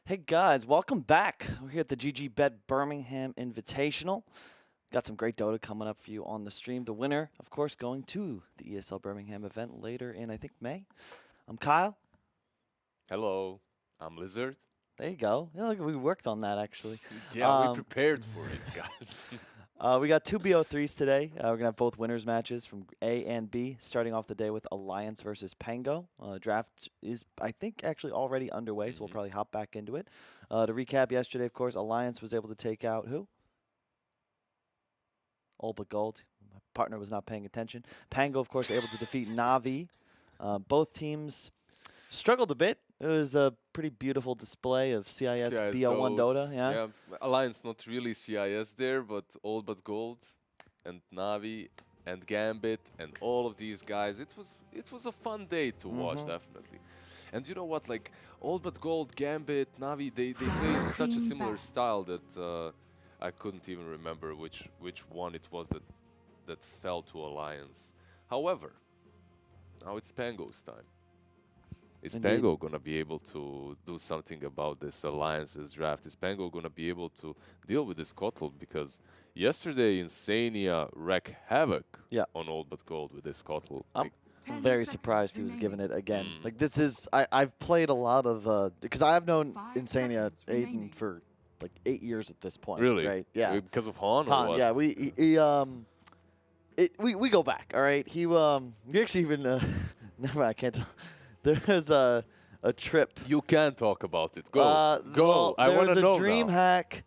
Hey guys, welcome back. We're here at the GG.Bet Birmingham Invitational. Got some great Dota coming up for you on the stream. The winner, of course, going to the ESL Birmingham event later in, I think, May. I'm Kyle. Hello, I'm Lizard. There you go. Yeah, look, we worked on that, actually. Yeah, we prepared for it, guys. We got two BO3s today. We're going to have both winners matches from A and B, starting off the day with Alliance versus Pango. Draft is, I think, actually already underway, so we'll probably hop back into it. To recap, yesterday, of course, Alliance was able to take out who? All but Gold. My partner was not paying attention. Pango, of course, able to defeat Navi. Both teams struggled a bit. It was a pretty beautiful display of CIS BO1 Dota. Yeah, Alliance not really CIS there, but All But Gold and Navi and Gambit and all of these guys. It was a fun day to watch, definitely. And you know what? Like All But Gold, Gambit, Navi, they play in such a similar style that I couldn't even remember which one it was that fell to Alliance. However, now it's Pango's time. Is Pango going to be able to do something about this Alliance's draft? Is Pango going to be able to deal with this Kotl? Because yesterday, Insania wreaked havoc on All But Gold with this Kotl. I'm very surprised he was given it again. Like, this is... I've played a lot of... Because I have known Insania Aiden for, like, 8 years at this point. Really? Right? Yeah. Because of Han or what? Yeah, we go back, all right? We actually even... never mind, I can't tell. There was a trip. You can talk about it. Go. Go. Well, I want to know There was a dream hack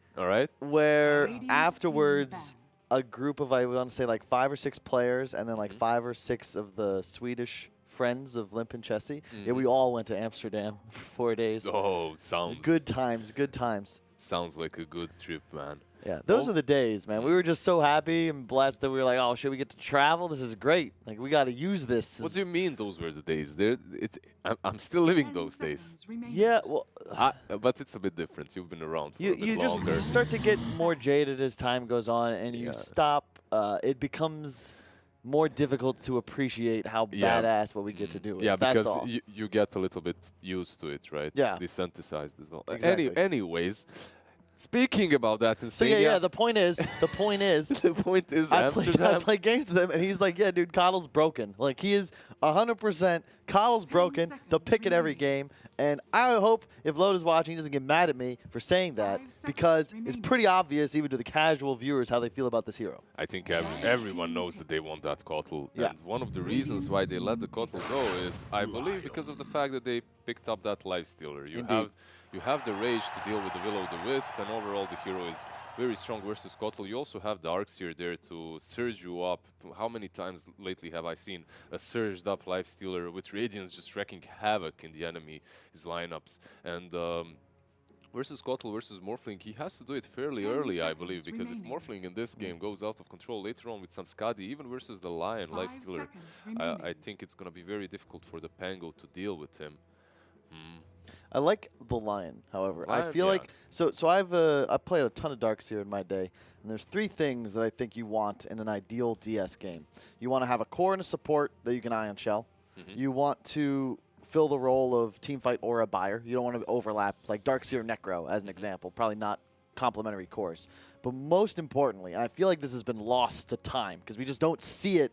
where afterwards a group of, I want to say, like 5 or 6 players and then like 5 or 6 of the Swedish friends of Limp and Chessie. Yeah, we all went to Amsterdam for 4 days. Oh, sounds... Good times, good times. Sounds like a good trip, man. Yeah, those are the days, man. We were just so happy and blessed that we were like, oh, should we get to travel? This is great. Like, we got to use this. What do you mean those were the days? I'm still living those days. Yeah, well... but it's a bit different. You've been around for a bit longer. You start to get more jaded as time goes on, and you stop. It becomes more difficult to appreciate how badass what we get to do is. Yeah, That's because all. you get a little bit used to it, right? Yeah. Desensitized as well. Exactly. Anyways... Speaking about that, so yeah. The point is, the point is, I Amsterdam. play games with him, and he's like, "Yeah, dude, Coddle's broken. Like he is 100%. Coddle's broken. They'll pick it every game." And I hope if Loda's watching, he doesn't get mad at me for saying that because it's pretty obvious, even to the casual viewers, how they feel about this hero. I think everyone knows that they want that Kotl, and one of the reasons why they let the Kotl go is, I believe, because of the fact that they picked up that Lifestealer. You have the Rage to deal with the Will-O-the-Wisp, and overall the hero is very strong versus Kotl. You also have the Arcseer there to surge you up. How many times lately have I seen a surged up Lifestealer with Radiance just wreaking havoc in the enemy's lineups? And versus Kotl versus Morphling, he has to do it fairly early, I believe, because if Morphling in this game goes out of control later on with some Skadi, even versus the Lion Lifestealer, I think it's going to be very difficult for the Pango to deal with him. I like the Lion, however. I feel like so I've played a ton of Darkseer in my day, and there's 3 things that I think you want in an ideal DS game. You want to have a core and a support that you can Ion Shell. You want to fill the role of teamfight or a buyer. You don't want to overlap like Darkseer Necro as an example. Probably not complementary cores. But most importantly, and I feel like this has been lost to time because we just don't see it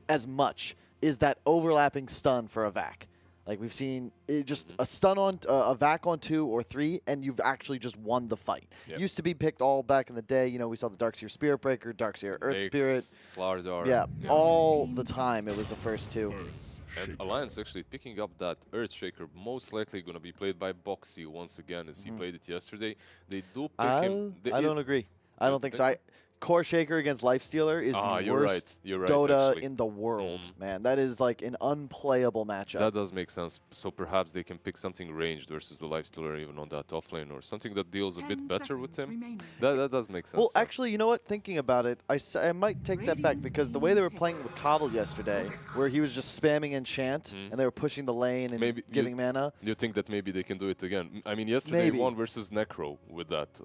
as much, is that overlapping stun for a vac. Like we've seen just a stun on a vac on 2 or 3, and you've actually just won the fight. Used to be picked all back in the day. You know, we saw the Darkseer Spirit Breaker, Darkseer Earth Spirit. Slardar. Yeah, all the time it was the first 2. And Alliance actually picking up that Earthshaker, most likely going to be played by Boxy once again, as he played it yesterday. They do pick him. I don't agree. I don't think so. Core Shaker against Lifestealer is the worst Dota in the world, man. That is like an unplayable matchup. That does make sense. So perhaps they can pick something ranged versus the Lifestealer even on that offlane, or something that deals a bit better with him. That does make sense. Well, actually, you know what? Thinking about it, I might take that back because the way they were playing with Cobble yesterday, where he was just spamming Enchant and they were pushing the lane and giving mana. You think that maybe they can do it again? I mean, yesterday won versus Necro with that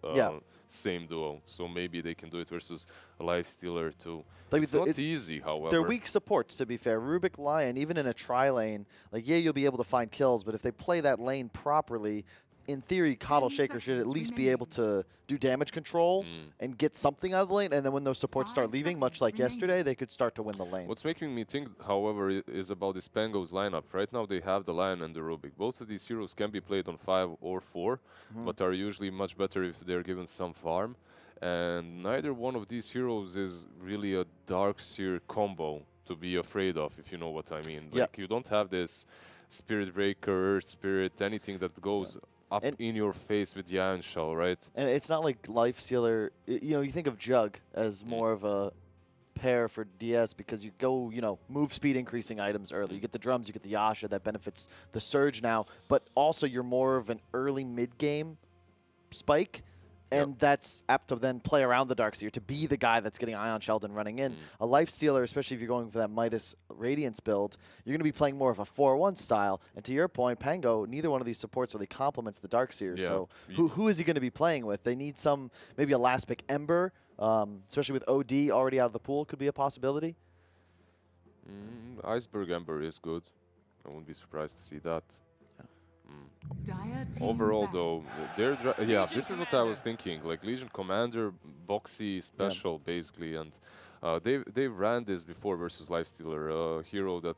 same duo, so maybe they can do it versus a Lifestealer too. Like it's not easy, however. They're weak supports, to be fair. Rubik, Lion, even in a tri-lane, like, yeah, you'll be able to find kills, but if they play that lane properly, in theory, Coddle Shaker should at least be able to do damage control and get something out of the lane. And then when those supports start leaving, much like yesterday, they could start to win the lane. What's making me think, however, is about this Pango's lineup. Right now, they have the Lion and the Rubik. Both of these heroes can be played on 5 or 4, but are usually much better if they're given some farm. And neither one of these heroes is really a Darkseer combo to be afraid of, if you know what I mean. Like, you don't have this Spirit Breaker, Spirit, anything that goes up in your face with the Iron Shell, right? And it's not like Lifestealer. You know, you think of Jug as more of a pair for DS because you go, you know, move speed increasing items early. You get the drums, you get the Yasha that benefits the Surge now, but also you're more of an early mid-game spike. And that's apt to then play around the Darkseer, to be the guy that's getting Ion Shelled and running in. A Lifestealer, especially if you're going for that Midas Radiance build, you're going to be playing more of a 4-1 style. And to your point, Pango, neither one of these supports really complements the Darkseer. Yeah. So who is he going to be playing with? They need some, maybe a last pick Ember, especially with OD already out of the pool, could be a possibility. Iceberg Ember is good. I wouldn't be surprised to see that. Overall, though, this is what I was thinking. Like Legion Commander, boxy special, basically, and they ran this before versus Lifestealer, a hero that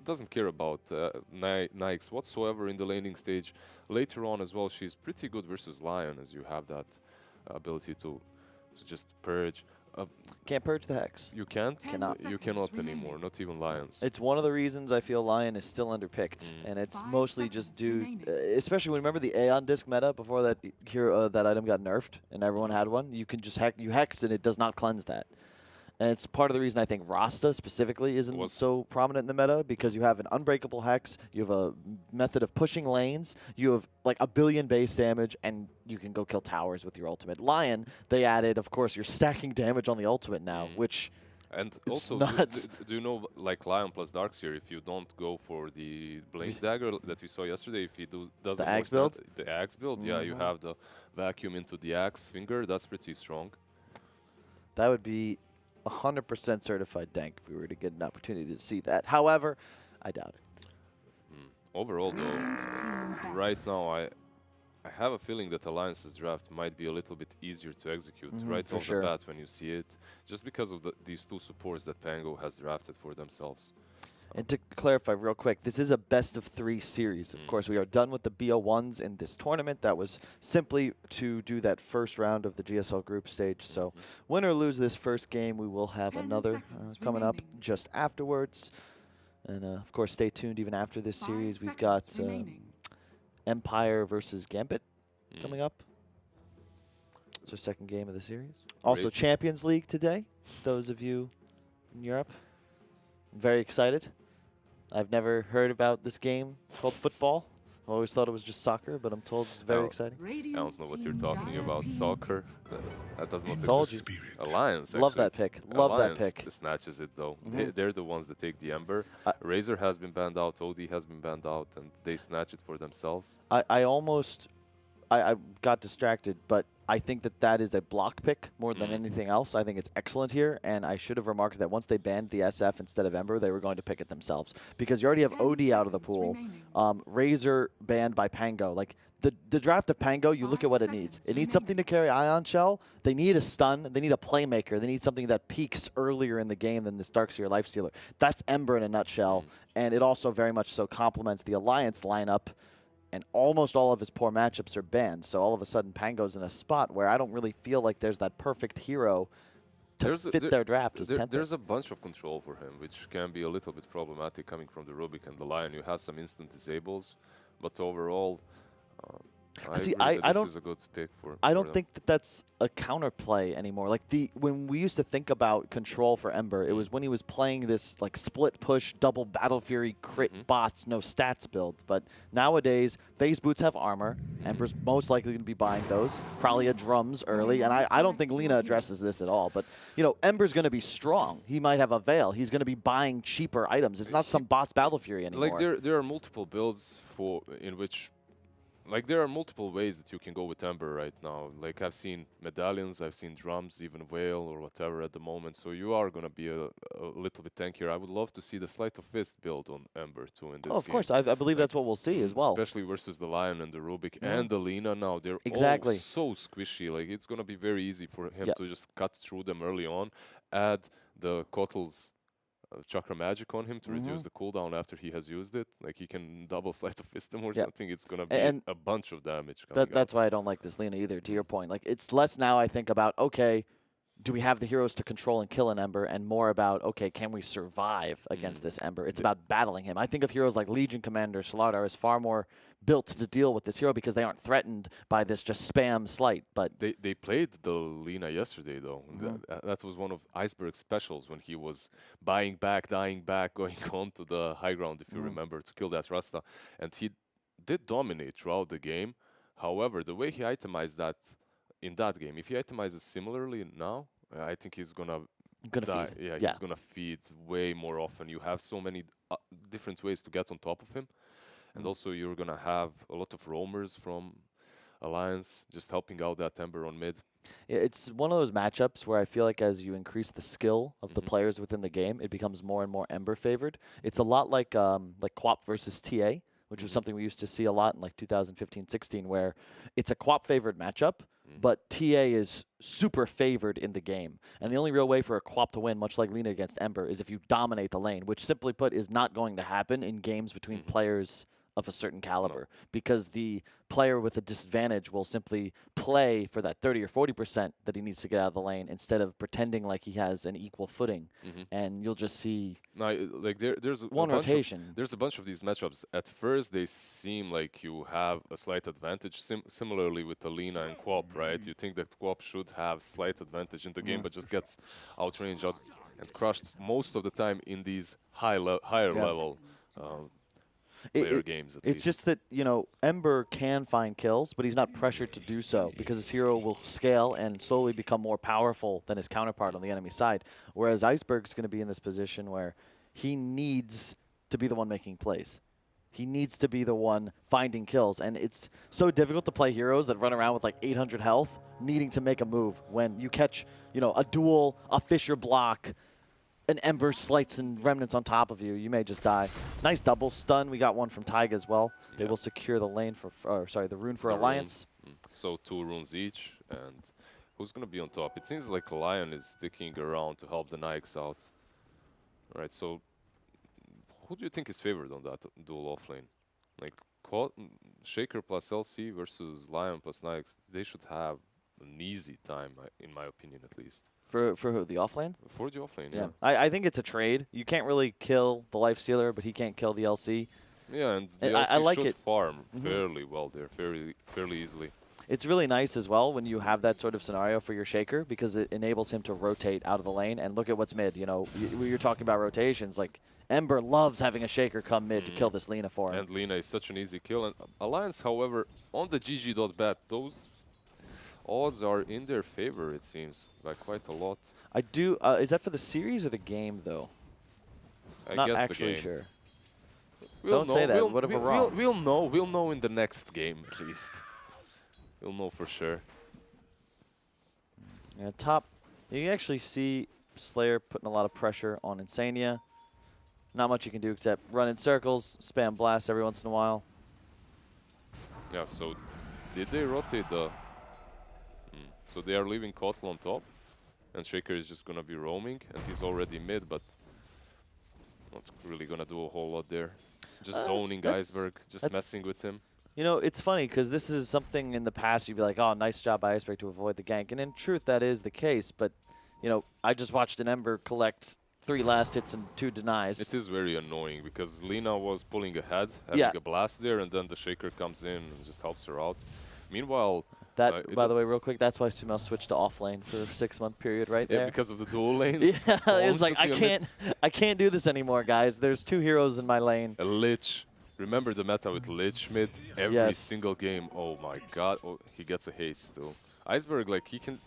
doesn't care about Nikes whatsoever in the laning stage. Later on as well, she's pretty good versus Lion, as you have that ability to just purge. Can't purge the Hex. You can't? Cannot. You cannot anymore, not even Lions. It's one of the reasons I feel Lion is still underpicked, and it's mostly just due, especially when, remember the Aeon Disc meta before that that item got nerfed and everyone had one? You can just Hex and it does not cleanse that. And it's part of the reason I think Rasta specifically isn't so prominent in the meta, because you have an unbreakable Hex, you have a method of pushing lanes, you have like 1 billion base damage, and you can go kill towers with your ultimate. Lion, they added, of course, you're stacking damage on the ultimate now, which and is also, nuts. Do you know, like Lion plus Darkseer, if you don't go for the Blade Dagger that we saw yesterday, if he doesn't the Axe build? The Axe build, yeah, you have the vacuum into the Axe finger, that's pretty strong. That would be 100% certified dank if we were to get an opportunity to see that. However, I doubt it. Overall, though, right now I have a feeling that Alliance's draft might be a little bit easier to execute right off the bat when you see it, just because of these two supports that Pango has drafted for themselves. And to clarify real quick, this is a best-of-3 series. Of course, we are done with the BO1s in this tournament. That was simply to do that first round of the GSL group stage. So win or lose this first game, we will have another coming up just afterwards. And, of course, stay tuned even after this series. We've got Empire versus Gambit coming up. It's our second game of the series. Also, Champions League today, those of you in Europe. I'm very excited. I've never heard about this game called football. I always thought it was just soccer, but I'm told it's very exciting. I don't know what you're talking about. Soccer? That does not told exist. Alliance, Love that pick. Love Alliance that pick. Snatches it, though. They're the ones that take the Ember. Razor has been banned out. OD has been banned out, and they snatch it for themselves. I got distracted, but I think that is a block pick more than anything else. I think it's excellent here, and I should have remarked that once they banned the SF instead of Ember, they were going to pick it themselves, because you already have OD out of the pool. Razor banned by Pango. Like, the draft of Pango, you look at what it needs. It needs something to carry Ion Shell. They need a stun. They need a playmaker. They need something that peaks earlier in the game than this Darkseer Lifestealer. That's Ember in a nutshell, and it also very much so complements the Alliance lineup. And almost all of his poor matchups are banned. So all of a sudden, Pango's in a spot where I don't really feel like there's that perfect hero to fit their draft. There's a bunch of control for him, which can be a little bit problematic coming from the Rubik and the Lion. You have some instant disables, but overall, I don't. This is a good pick for. I don't think that's a counterplay anymore. Like when we used to think about control for Ember, it was when he was playing this like split push, double Battle Fury, crit bots, no stats build. But nowadays, phase boots have armor. Ember's most likely going to be buying those. Probably a drums early, and I don't think Lina addresses this at all. But you know, Ember's going to be strong. He might have a veil. He's going to be buying cheaper items. It's not some bots Battle Fury anymore. Like there are multiple builds in which like there are multiple ways that you can go with Ember right now. Like I've seen medallions, I've seen drums, even Whale or whatever at the moment. So you are gonna be a little bit tankier. I would love to see the Sleight of Fist build on Ember too in this game. Of course, I believe that's what we'll see as well. Especially versus the Lion and the Rubik and the Lina now. They're exactly all so squishy. Like it's gonna be very easy for him to just cut through them early on. Add the Kotl's Chakra Magic on him to reduce the cooldown after he has used it. Like he can double Sleight of Fist him or something. It's gonna be a bunch of damage. That's why I don't like this Lina either. To your point, like it's less now. I think about okay, do we have the heroes to control and kill an Ember, and more about okay, can we survive against this Ember? It's about battling him. I think of heroes like Legion Commander, Solardar as far more built to deal with this hero because they aren't threatened by this just spam slight. But they played the Lina yesterday though. That was one of Iceberg's specials when he was dying back, going on to the high ground, if you remember, to kill that Rasta, and he did dominate throughout the game. However, the way he itemized that in that game, if he itemizes similarly now, I think he's gonna die. Feed. Yeah, he's gonna feed way more often. You have so many different ways to get on top of him. And also you're going to have a lot of roamers from Alliance just helping out that Ember on mid. Yeah, it's one of those matchups where I feel like as you increase the skill of the players within the game, it becomes more and more Ember favored. It's a lot like QoP versus TA, which was something we used to see a lot in like 2015-16, where it's a QoP favored matchup, but TA is super favored in the game. And the only real way for a QoP to win, much like Lina against Ember, is if you dominate the lane, which simply put is not going to happen in games between players of a certain caliber, because the player with a disadvantage will simply play for that 30 or 40% that he needs to get out of the lane instead of pretending like he has an equal footing. And you'll just see like there's one rotation. There's a bunch of these matchups. At first, they seem like you have a slight advantage. Similarly with the Lina and QoP, right? You think that QoP should have slight advantage in the game, but just gets outranged and crushed most of the time in these higher level games. It's just that, you know, Ember can find kills, but he's not pressured to do so because his hero will scale and slowly become more powerful than his counterpart on the enemy side. Whereas Iceberg's going to be in this position where he needs to be the one making plays. He needs to be the one finding kills. And it's so difficult to play heroes that run around with like 800 health, needing to make a move when you catch, you know, a duel, a Fissure block, an Ember slights and remnants on top of you, you may just die. Nice double stun. We got one from Taiga as well. They will secure the lane for, the rune for Alliance. So 2 runes each, and who's going to be on top? It seems like Lion is sticking around to help the Nikes out. All right, so who do you think is favored on that duel offlane? Like Shaker plus LC versus Lion plus Nikes, they should have an easy time, in my opinion at least. For who? The offlane? For the offlane, yeah. I think it's a trade. You can't really kill the Lifestealer, but he can't kill the LC. Yeah, and the LC should farm fairly well there, fairly easily. It's really nice as well when you have that sort of scenario for your Shaker because it enables him to rotate out of the lane. And look at what's mid. You know, you're talking about rotations. Like, Ember loves having a Shaker come mid to kill this Lina for him. And Lina is such an easy kill. And Alliance, however, on the GG.Bet, those odds are in their favor, it seems, by quite a lot. I do. Is that for the series or the game, though? I guess actually the game. Sure. Don't say that. What if we're wrong? We'll know. We'll know in the next game, at least. We'll know for sure. Yeah, top. You can actually see Slayer putting a lot of pressure on Insania. Not much you can do except run in circles, spam blasts every once in a while. Yeah, so did they rotate the... So they are leaving Kotl on top, and Shaker is just going to be roaming, and he's already mid, but not really going to do a whole lot there. Just zoning Iceberg, just messing with him. You know, it's funny because this is something in the past you'd be like, oh, nice job by Iceberg to avoid the gank. And in truth, that is the case. But, you know, I just watched an Ember collect 3 last hits and 2 denies. It is very annoying because Lina was pulling ahead, having a blast there, and then the Shaker comes in and just helps her out. Meanwhile... That, by the way, real quick, that's why Sumail switched to offlane for a 6-month period right there. Yeah, because of the dual lanes. Yeah, it was like, I can't do this anymore, guys. There's 2 heroes in my lane. A Lich. Remember the meta with Lich mid? Every single game. Oh my god. Oh, he gets a haste still. Iceberg, like, he can...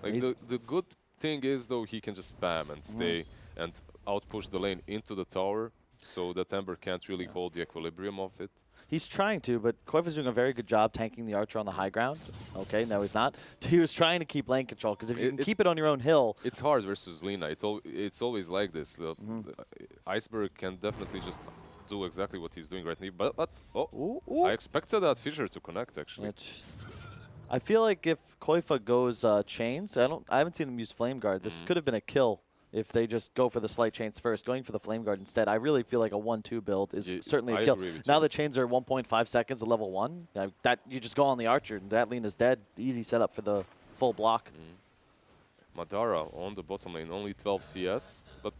the good thing is, though, he can just spam and stay and outpush the lane into the tower. so that Ember can't really hold the equilibrium of it. He's trying to, but Koif is doing a very good job tanking the Archer on the high ground. Okay, no, he's not. He was trying to keep lane control, because if you can keep it on your own hill... It's hard versus Lina. It's always like this. Iceberg can definitely just do exactly what he's doing right now. But I expected that Fissure to connect, actually. I feel like if Koifa goes chains, I haven't seen him use Flame Guard. This could have been a kill if they just go for the slight chains first, going for the Flame Guard instead. I really feel like a 1-2 build is certainly a kill. Now the chains are 1.5 seconds at level 1. That you just go on the Archer, and that lane is dead. Easy setup for the full block. Madara on the bottom lane, only 12 CS, but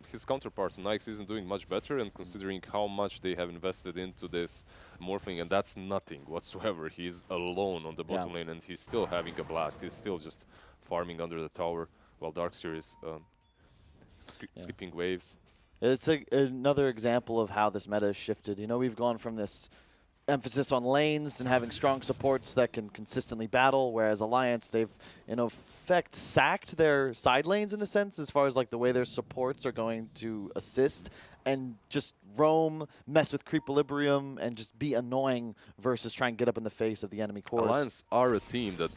his counterpart Nyx isn't doing much better, and considering how much they have invested into this morphling, and that's nothing whatsoever. He's alone on the bottom lane, and he's still having a blast. He's still just farming under the tower, while Darkseer is skipping waves. It's another example of how this meta has shifted. You know, we've gone from this emphasis on lanes and having strong supports that can consistently battle, whereas Alliance, they've, in effect, sacked their side lanes in a sense, as far as like the way their supports are going to assist, and just roam, mess with creepilibrium, and just be annoying versus try and get up in the face of the enemy cores. Alliance are a team that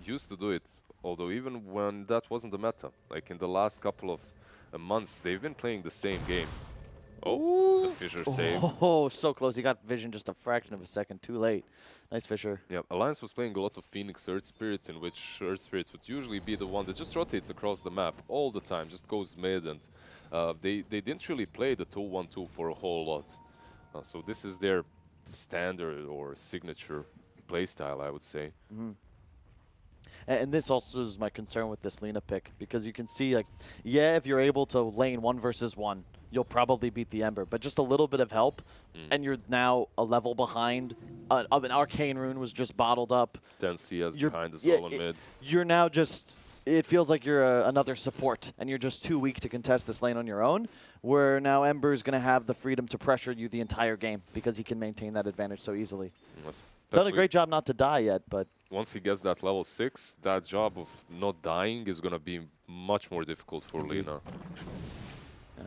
used to do it, although even when that wasn't the meta. Like in the last couple of months, they've been playing the same game. Oh, the Fissure save. Oh, so close. He got vision just a fraction of a second too late. Nice Fissure. Yeah, Alliance was playing a lot of Phoenix Earth Spirit, in which Earth Spirit would usually be the one that just rotates across the map all the time, just goes mid, and they didn't really play the 2-1-2 for a whole lot. So this is their standard or signature playstyle, I would say. And this also is my concern with this Lina pick, because you can see, like, yeah, if you're able to lane 1 versus 1, you'll probably beat the Ember. But just a little bit of help, and you're now a level behind. An Arcane Rune was just bottled up. 10 CS behind as well on mid. You're now just... It feels like you're another support, and you're just too weak to contest this lane on your own, where now Ember's going to have the freedom to pressure you the entire game, because he can maintain that advantage so easily. Done a great job not to die yet, but... Once he gets that level 6, that job of not dying is going to be much more difficult for Lina.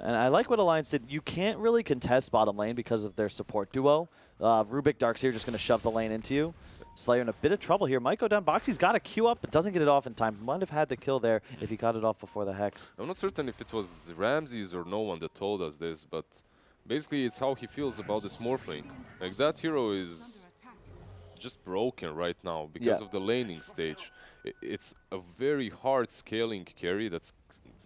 And I like what Alliance did. You can't really contest bottom lane because of their support duo. Rubik, Darkseer just going to shove the lane into you. Slayer in a bit of trouble here. Might go down. Boxy's got a Q up, but doesn't get it off in time. Might have had the kill there if he got it off before the Hex. I'm not certain if it was Ramses or no one that told us this, but basically it's how he feels about this Morphling. Like, that hero is just broken right now because of the laning stage. It's a very hard scaling carry that's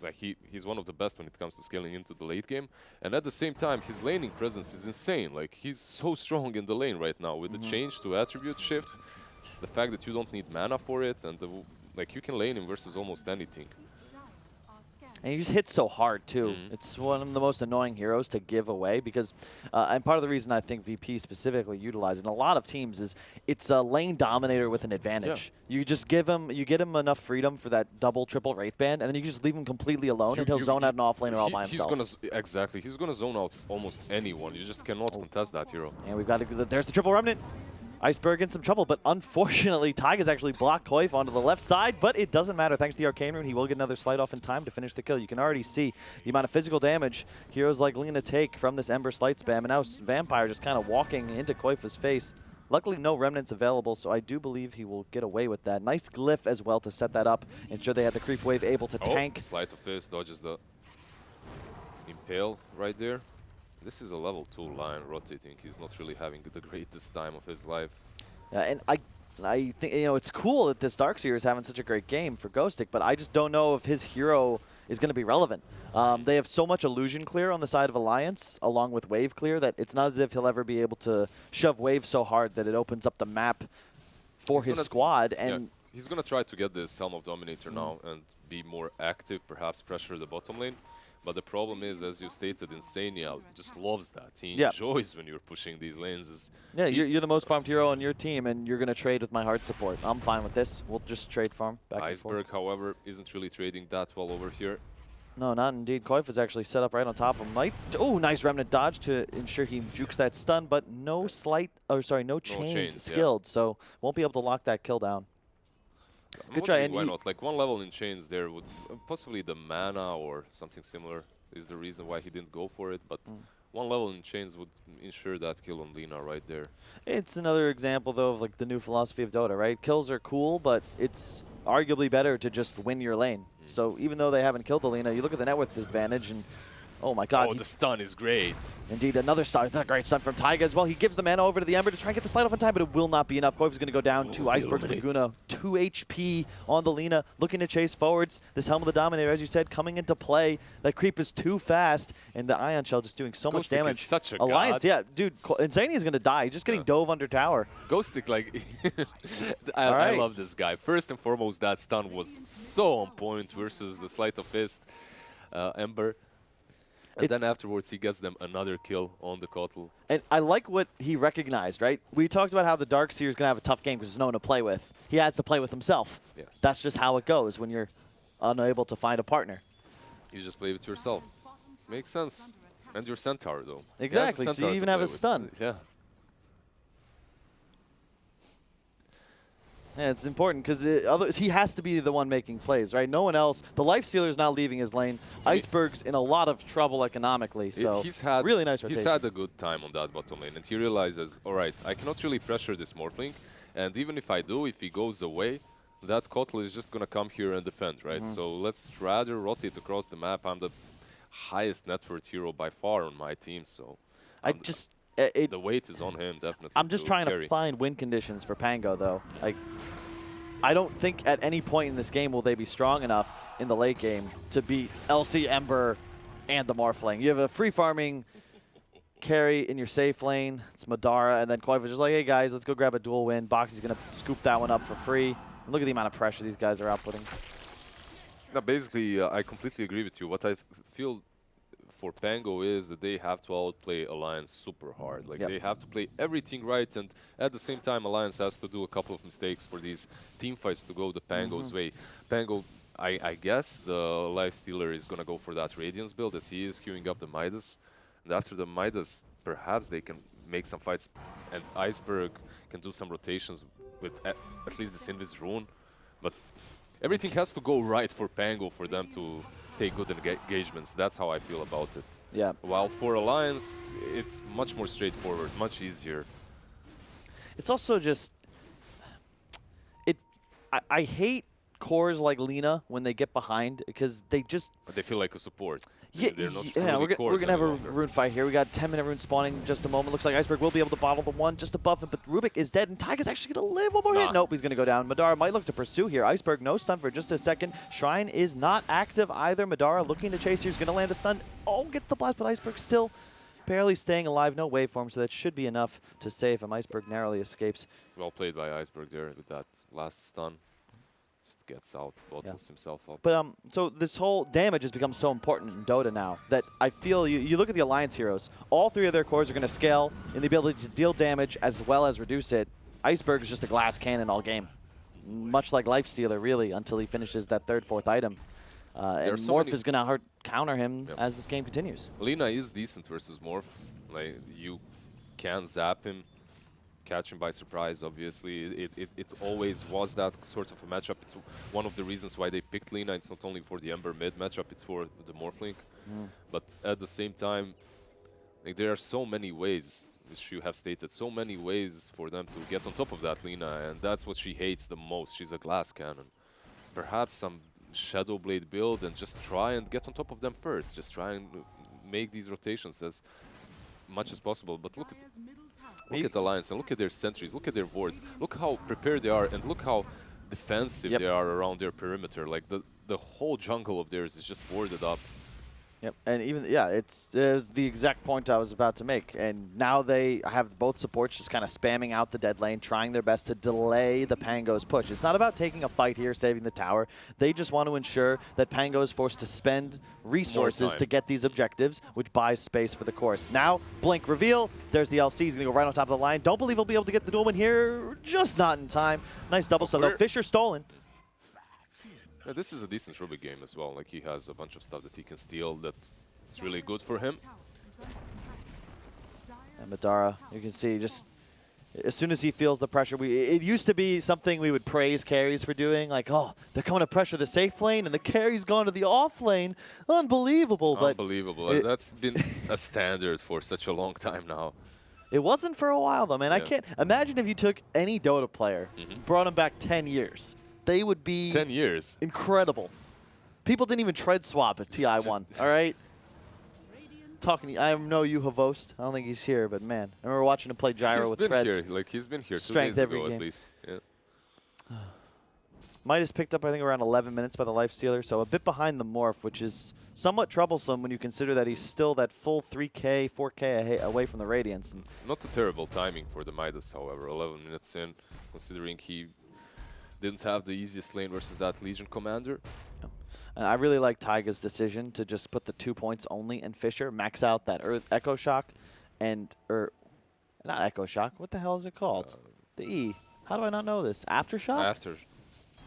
like he's one of the best when it comes to scaling into the late game, and at the same time his laning presence is insane. Like, he's so strong in the lane right now with the change to attribute shift, the fact that you don't need mana for it, and like you can lane him versus almost anything. And he just hits so hard, too. It's one of the most annoying heroes to give away because, and part of the reason I think VP specifically utilized in a lot of teams is it's a lane dominator with an advantage. You just give him, you get him enough freedom for that double, triple Wraith Band, and then you just leave him completely alone and he'll zone out an offlaner all by himself. He's gonna zone out almost anyone. You just cannot contest that hero. And we've got to, there's the triple Remnant. Iceberg in some trouble, but unfortunately, Tyga's actually blocked Koif onto the left side, but it doesn't matter. Thanks to the Arcane Rune, he will get another slide off in time to finish the kill. You can already see the amount of physical damage heroes like Lina take from this Ember Slight spam, and now Vampire just kind of walking into Koif's face. Luckily, no Remnants available, so I do believe he will get away with that. Nice glyph as well to set that up, ensure they had the creep wave able to tank. Sleight of Fist dodges the Impale right there. This is a level 2 Lion rotating. He's not really having the greatest time of his life. And I think, you know, it's cool that this Darkseer is having such a great game for Ghostic, but I just don't know if his hero is going to be relevant. They have so much illusion clear on the side of Alliance, along with wave clear, that it's not as if he'll ever be able to shove wave so hard that it opens up the map for his squad. And he's going to try to get this Helm of Dominator now and be more active, perhaps pressure the bottom lane. But the problem is, as you stated, Insania just loves that. He enjoys when you're pushing these lanes. Yeah, you're the most farmed hero on your team, and you're going to trade with my hard support. I'm fine with this. We'll just trade farm back Iceberg, and forth. however, isn't really trading that well over here. No, not indeed. Koif is actually set up right on top of him. Oh, nice Remnant dodge to ensure he jukes that stun, but no no chains skilled, so won't be able to lock that kill down. Good try. Why not? Like, one level in chains there would possibly the mana or something similar. is the reason why he didn't go for it, but one level in chains would ensure that kill on Lina right there. It's another example, though, of like the new philosophy of Dota, right? Kills are cool, but it's arguably better to just win your lane. So even though they haven't killed the Lina, you look at the net worth advantage, and oh my god. Oh, the stun is great. Indeed, another stun. That's a great stun from Taiga as well. He gives the mana over to the Ember to try and get the slide off in time, but it will not be enough. Koiv is going to go down to Iceberg's Laguna. 2 HP on the Lina, looking to chase forwards. This Helm of the Dominator, as you said, coming into play. That creep is too fast, and the Ion Shell just doing so much damage. Is such a Alliance, god. yeah, dude, Insania is going to die. He's just getting dove under tower. Ghostic, like, I love this guy. First and foremost, that stun was so on point versus the Sleight of Fist Ember. And then afterwards, he gets them another kill on the Kotl. And I like what he recognized, right? We talked about how the Darkseer is going to have a tough game because there's no one to play with. He has to play with himself. Yeah. That's just how it goes when you're unable to find a partner. You just play with yourself. Makes sense. And your Centaur, though. Exactly, so you even have a stun. Yeah. Yeah, it's important because he has to be the one making plays, right? No one else. The Lifestealer is not leaving his lane. Iceberg's in a lot of trouble economically, so he's had really nice rotation. He's had a good time on that bottom lane, and he realizes, all right, I cannot really pressure this Morphling, and even if I do, if he goes away, that Kotl is just going to come here and defend, right? So let's rather rotate across the map. I'm the highest net worth hero by far on my team, so the weight is on him, definitely. I'm just trying to find win conditions for Pango, though. Like, I don't think at any point in this game will they be strong enough in the late game to beat LC, Ember, and the Morphling. You have a free farming carry in your safe lane. It's Madara, and then Koiv is just like, hey guys, let's go grab a dual win. Boxy's going to scoop that one up for free. And look at the amount of pressure these guys are outputting. Now, basically, I completely agree with you. What I feel for Pango is that they have to outplay Alliance super hard. Like, they have to play everything right, and at the same time, Alliance has to do a couple of mistakes for these team fights to go the Pango's way. Pango, I guess the Lifestealer is going to go for that Radiance build as he is queuing up the Midas. And after the Midas, perhaps they can make some fights, and Iceberg can do some rotations with at least the Sinvis rune. But everything has to go right for Pango for them to take good engagements. That's how I feel about it. Yeah. While for Alliance, it's much more straightforward, much easier. It's also just... I hate cores like Lina when they get behind because they just... But they feel like a support. Yeah, we're going to have a rune fight here. We got 10-minute rune spawning in just a moment. Looks like Iceberg will be able to bottle the one just above him, but Rubik is dead, and Taiga's actually going to live one more hit. Nope, he's going to go down. Madara might look to pursue here. Iceberg, no stun for just a second. Shrine is not active either. Madara looking to chase here. He's going to land a stun. Oh, gets the blast, but Iceberg still barely staying alive. No waveform, so that should be enough to save him. Iceberg narrowly escapes. Well played by Iceberg there with that last stun. Just gets out, bottles himself up. But so this whole damage has become so important in Dota now that I feel you look at the Alliance heroes, all three of their cores are going to scale in the ability to deal damage as well as reduce it. Iceberg is just a glass cannon all game, much like Lifestealer really, until he finishes that third, fourth item. And Morph is going to counter him as this game continues. Lina is decent versus Morph. Like, you can zap him, catch him by surprise, obviously. It always was that sort of a matchup. It's one of the reasons why they picked Lina. It's not only for the Ember mid matchup, it's for the Morphling. But at the same time, like, there are so many ways, which you have stated, so many ways for them to get on top of that Lina, and that's what she hates the most. She's a glass cannon. Perhaps some Shadow Blade build and just try and get on top of them first. Just try and make these rotations as much as possible. But look at Alliance and look at their sentries, look at their wards, look how prepared they are, and look how defensive they are around their perimeter. Like, the whole jungle of theirs is just warded up. Yep, and even, it's the exact point I was about to make. And now they have both supports just kind of spamming out the dead lane, trying their best to delay the Pango's push. It's not about taking a fight here, saving the tower. They just want to ensure that Pango is forced to spend resources to get these objectives, which buys space for the course. Now, blink reveal. There's the LC. He's going to go right on top of the line. Don't believe he'll be able to get the dual win here. Just not in time. Nice double stun, though. Fisher stolen. Yeah, this is a decent Rubik game as well. Like, he has a bunch of stuff that he can steal that is really good for him. And Madara, you can see, just As soon as he feels the pressure, it used to be something we would praise carries for doing, like, oh, they're coming to pressure the safe lane, and the carry's gone to the off lane. Unbelievable. Unbelievable. But that's been a standard for such a long time now. It wasn't for a while, though, man. Yeah. I can't imagine if you took any Dota player, brought them back 10 years. They would be 10 years. Incredible. People didn't even tread swap at TI1, all right? Talking to you, I know you, Havost. I don't think he's here, but man, I remember watching him play Gyro with Threads. He's been here 2 days ago at least. Yeah. Midas picked up, I think, around 11 minutes by the Lifestealer, so a bit behind the Morph, which is somewhat troublesome when you consider that he's still that full 3K, 4K away from the Radiance. Not a terrible timing for the Midas, however, 11 minutes in, considering he didn't have the easiest lane versus that Legion commander. No. And I really like Taiga's decision to just put the 2 points only in Fisher, max out that Echo Shock, or not Echo Shock, what the hell is it called? The E. How do I not know this? Aftershock?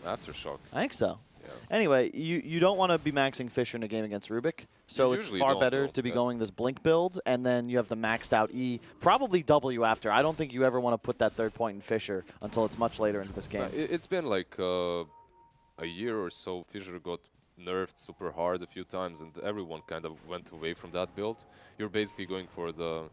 Aftershock. I think so. Yeah. Anyway, you don't want to be maxing Fisher in a game against Rubik, so it's far better to be going this Blink build, and then you have the maxed out E, probably W after. I don't think you ever want to put that 3rd point in Fisher until it's much later into this game. It's been like a year or so. Fisher got nerfed super hard a few times, and everyone kind of went away from that build. You're basically going for the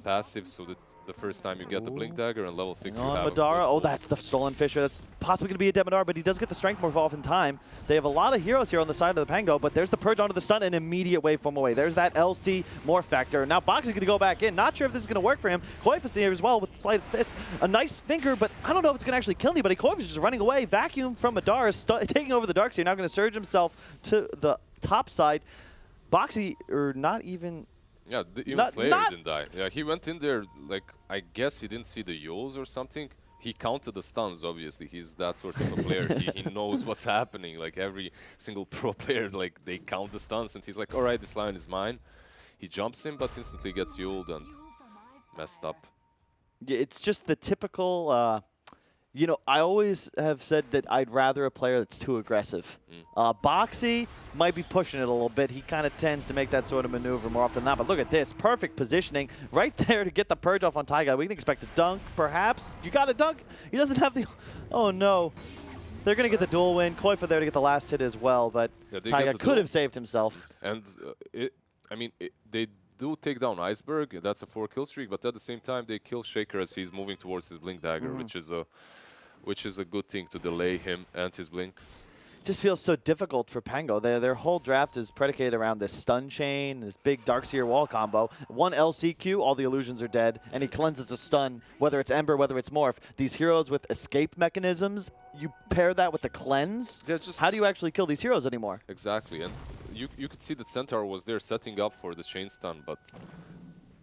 passive, so that the first time you get the Blink Dagger, and level 6 you have Madara. Oh, that's the stolen Fisher. That's possibly going to be a dead Madara, but he does get the Strength Morph off in time. They have a lot of heroes here on the side of the Pango, but there's the Purge onto the stun and immediate waveform away. There's that LC Morph factor. Now Box is going to go back in. Not sure if this is going to work for him. Koifa's here as well with the Sleight of Fist. A nice finger, but I don't know if it's going to actually kill anybody. Koifa's just running away. Vacuum from Madara, taking over the Darkseer. Now going to surge himself to the top side. Boxy, or not even... Yeah, even Slayer didn't die. Yeah, he went in there, like, I guess he didn't see the Yo's or something. He counted the stuns, obviously. He's that sort of a player. he knows what's happening. Like, every single pro player, like, they count the stuns, and he's like, all right, this line is mine. He jumps in, but instantly gets Yuled and messed up. Yeah, it's just the typical... you know, I always have said that I'd rather a player that's too aggressive. Boxy might be pushing it a little bit. He kind of tends to make that sort of maneuver more often than not. But look at this. Perfect positioning right there to get the Purge off on Taiga. We can expect a dunk, perhaps. You got a dunk? He doesn't have the... Oh, no. They're going to get the duel win. Koifa there to get the last hit as well. But yeah, Taiga could have saved himself. And, they do take down Iceberg. That's a 4-kill streak. But at the same time, they kill Shaker as he's moving towards his Blink Dagger, which is a good thing to delay him and his Blink. Just feels so difficult for Pango. Their whole draft is predicated around this stun chain, this big Darkseer wall combo. One LCQ, all the illusions are dead, and he cleanses a stun, whether it's Ember, whether it's Morph. These heroes with escape mechanisms, you pair that with the cleanse, how do you actually kill these heroes anymore? Exactly, and you could see that Centaur was there setting up for the chain stun, but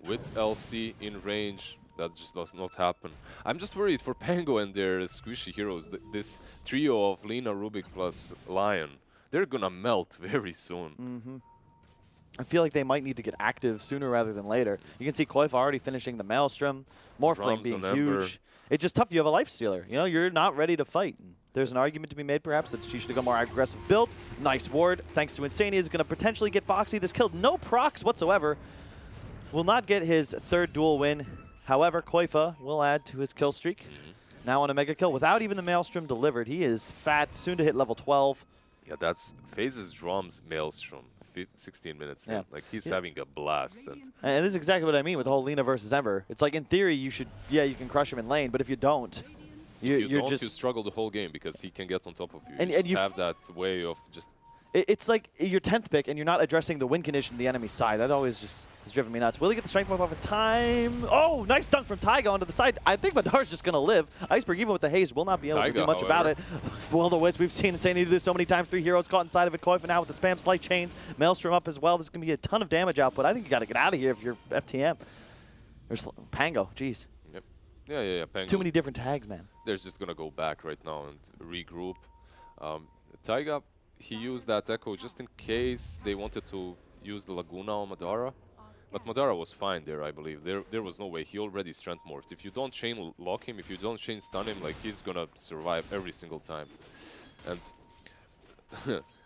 with LC in range, that just does not happen. I'm just worried for Pango and their squishy heroes. This trio of Lina, Rubik plus Lion, they're gonna melt very soon. I feel like they might need to get active sooner rather than later. You can see Koifa already finishing the Maelstrom, Morphling being huge. It's just tough. You have a Lifestealer. You know, you're not ready to fight. There's an argument to be made, perhaps, that she should have gone more aggressive build. Nice ward, thanks to Insania, is going to potentially get Boxy. This killed no procs whatsoever. Will not get his 3rd duel win. However, Koifa will add to his kill streak. Now on a mega kill without even the Maelstrom delivered. He is fat, soon to hit level 12. Yeah, that's FaZe's Drums Maelstrom. 16 minutes in. Like, he's having a blast. And this is exactly what I mean with the whole Lina versus Ember. It's like, in theory, you should, you can crush him in lane, but if you don't, you struggle the whole game because he can get on top of you. And you have that way of just... It's like your 10th pick, and you're not addressing the win condition to the enemy side. That always just has driven me nuts. Will he get the Strength Morph off in time? Oh, nice dunk from Taiga onto the side. I think Madar's just going to live. Iceberg, even with the haze, will not be able to do much about it. Will-O-Wisp, we've seen Insania do this so many times. 3 heroes caught inside of it. Koifa now with the spam slight chains. Maelstrom up as well. This is going to be a ton of damage output. I think you got to get out of here if you're FTM. There's Pango, jeez. Yep. Yeah, Pango. Too many different tags, man. They're just going to go back right now and regroup. Taiga, he used that Echo just in case they wanted to use the Laguna on Madara. But Madara was fine there, I believe. There was no way. He already strength morphed. If you don't chain lock him, if you don't chain stun him, like, he's gonna survive every single time. And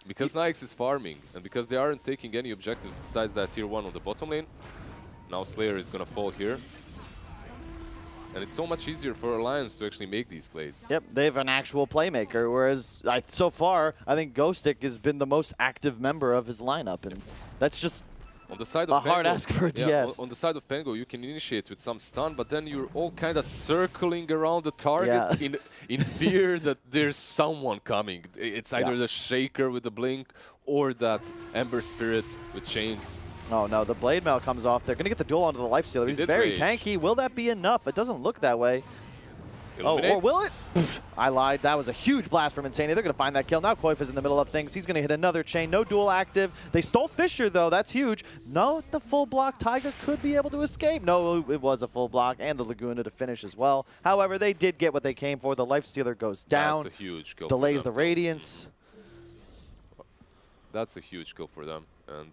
because Nyx is farming, and because they aren't taking any objectives besides that tier 1 on the bottom lane, now Slayer is gonna fall here. And it's so much easier for Alliance to actually make these plays. Yep, they have an actual playmaker, whereas so far, I think Ghostic has been the most active member of his lineup, and that's just on the side a of Pango, hard ask for a DS. On the side of Pango, you can initiate with some stun, but then you're all kind of circling around the target in fear that there's someone coming. It's either the Shaker with the blink or that Ember Spirit with chains. Oh no, the Blade Mail comes off. They're going to get the duel onto the Lifestealer. He's very tanky. Will that be enough? It doesn't look that way. Illuminate. Oh, or will it? I lied. That was a huge blast from Insania. They're going to find that kill. Now Koifa's in the middle of things. He's going to hit another chain. No duel active. They stole Fisher, though. That's huge. No, the full block. Taiga could be able to escape. No, it was a full block. And the Laguna to finish as well. However, they did get what they came for. The Lifestealer goes down. That's a huge kill. Delays the Radiance. That's a huge kill for them. And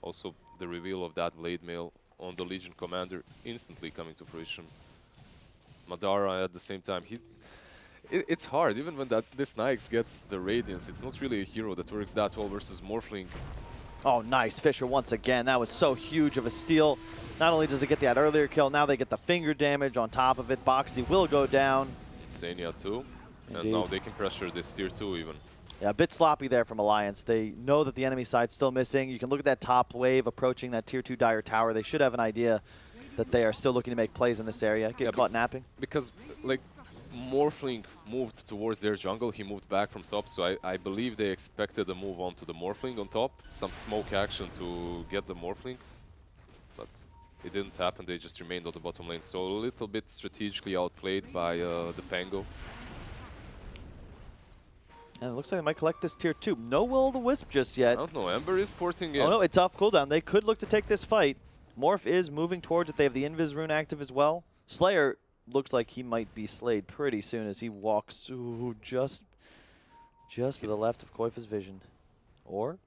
also the reveal of that Blade Mail on the Legion Commander instantly coming to fruition. Madara at the same time. It's hard, even when this Nyx gets the Radiance, it's not really a hero that works that well versus Morphling. Oh, nice. Fisher once again. That was so huge of a steal. Not only does it get that earlier kill, now they get the finger damage on top of it. Boxy will go down. Insania too. Indeed. And now they can pressure this tier 2 even. Yeah, a bit sloppy there from Alliance. They know that the enemy side's still missing. You can look at that top wave approaching that tier 2 Dire Tower. They should have an idea that they are still looking to make plays in this area. Get caught napping. Because, like, Morphling moved towards their jungle. He moved back from top, so I believe they expected a move on to the Morphling on top. Some smoke action to get the Morphling. But it didn't happen. They just remained on the bottom lane. So a little bit strategically outplayed by the Pango. And it looks like they might collect this tier 2. No Will-O-the-Wisp just yet. I don't know. Ember is porting in. Oh no, it's off cooldown. They could look to take this fight. Morph is moving towards it. They have the Invis rune active as well. Slayer looks like he might be slayed pretty soon as he walks just to the left of Koifa's vision. Or?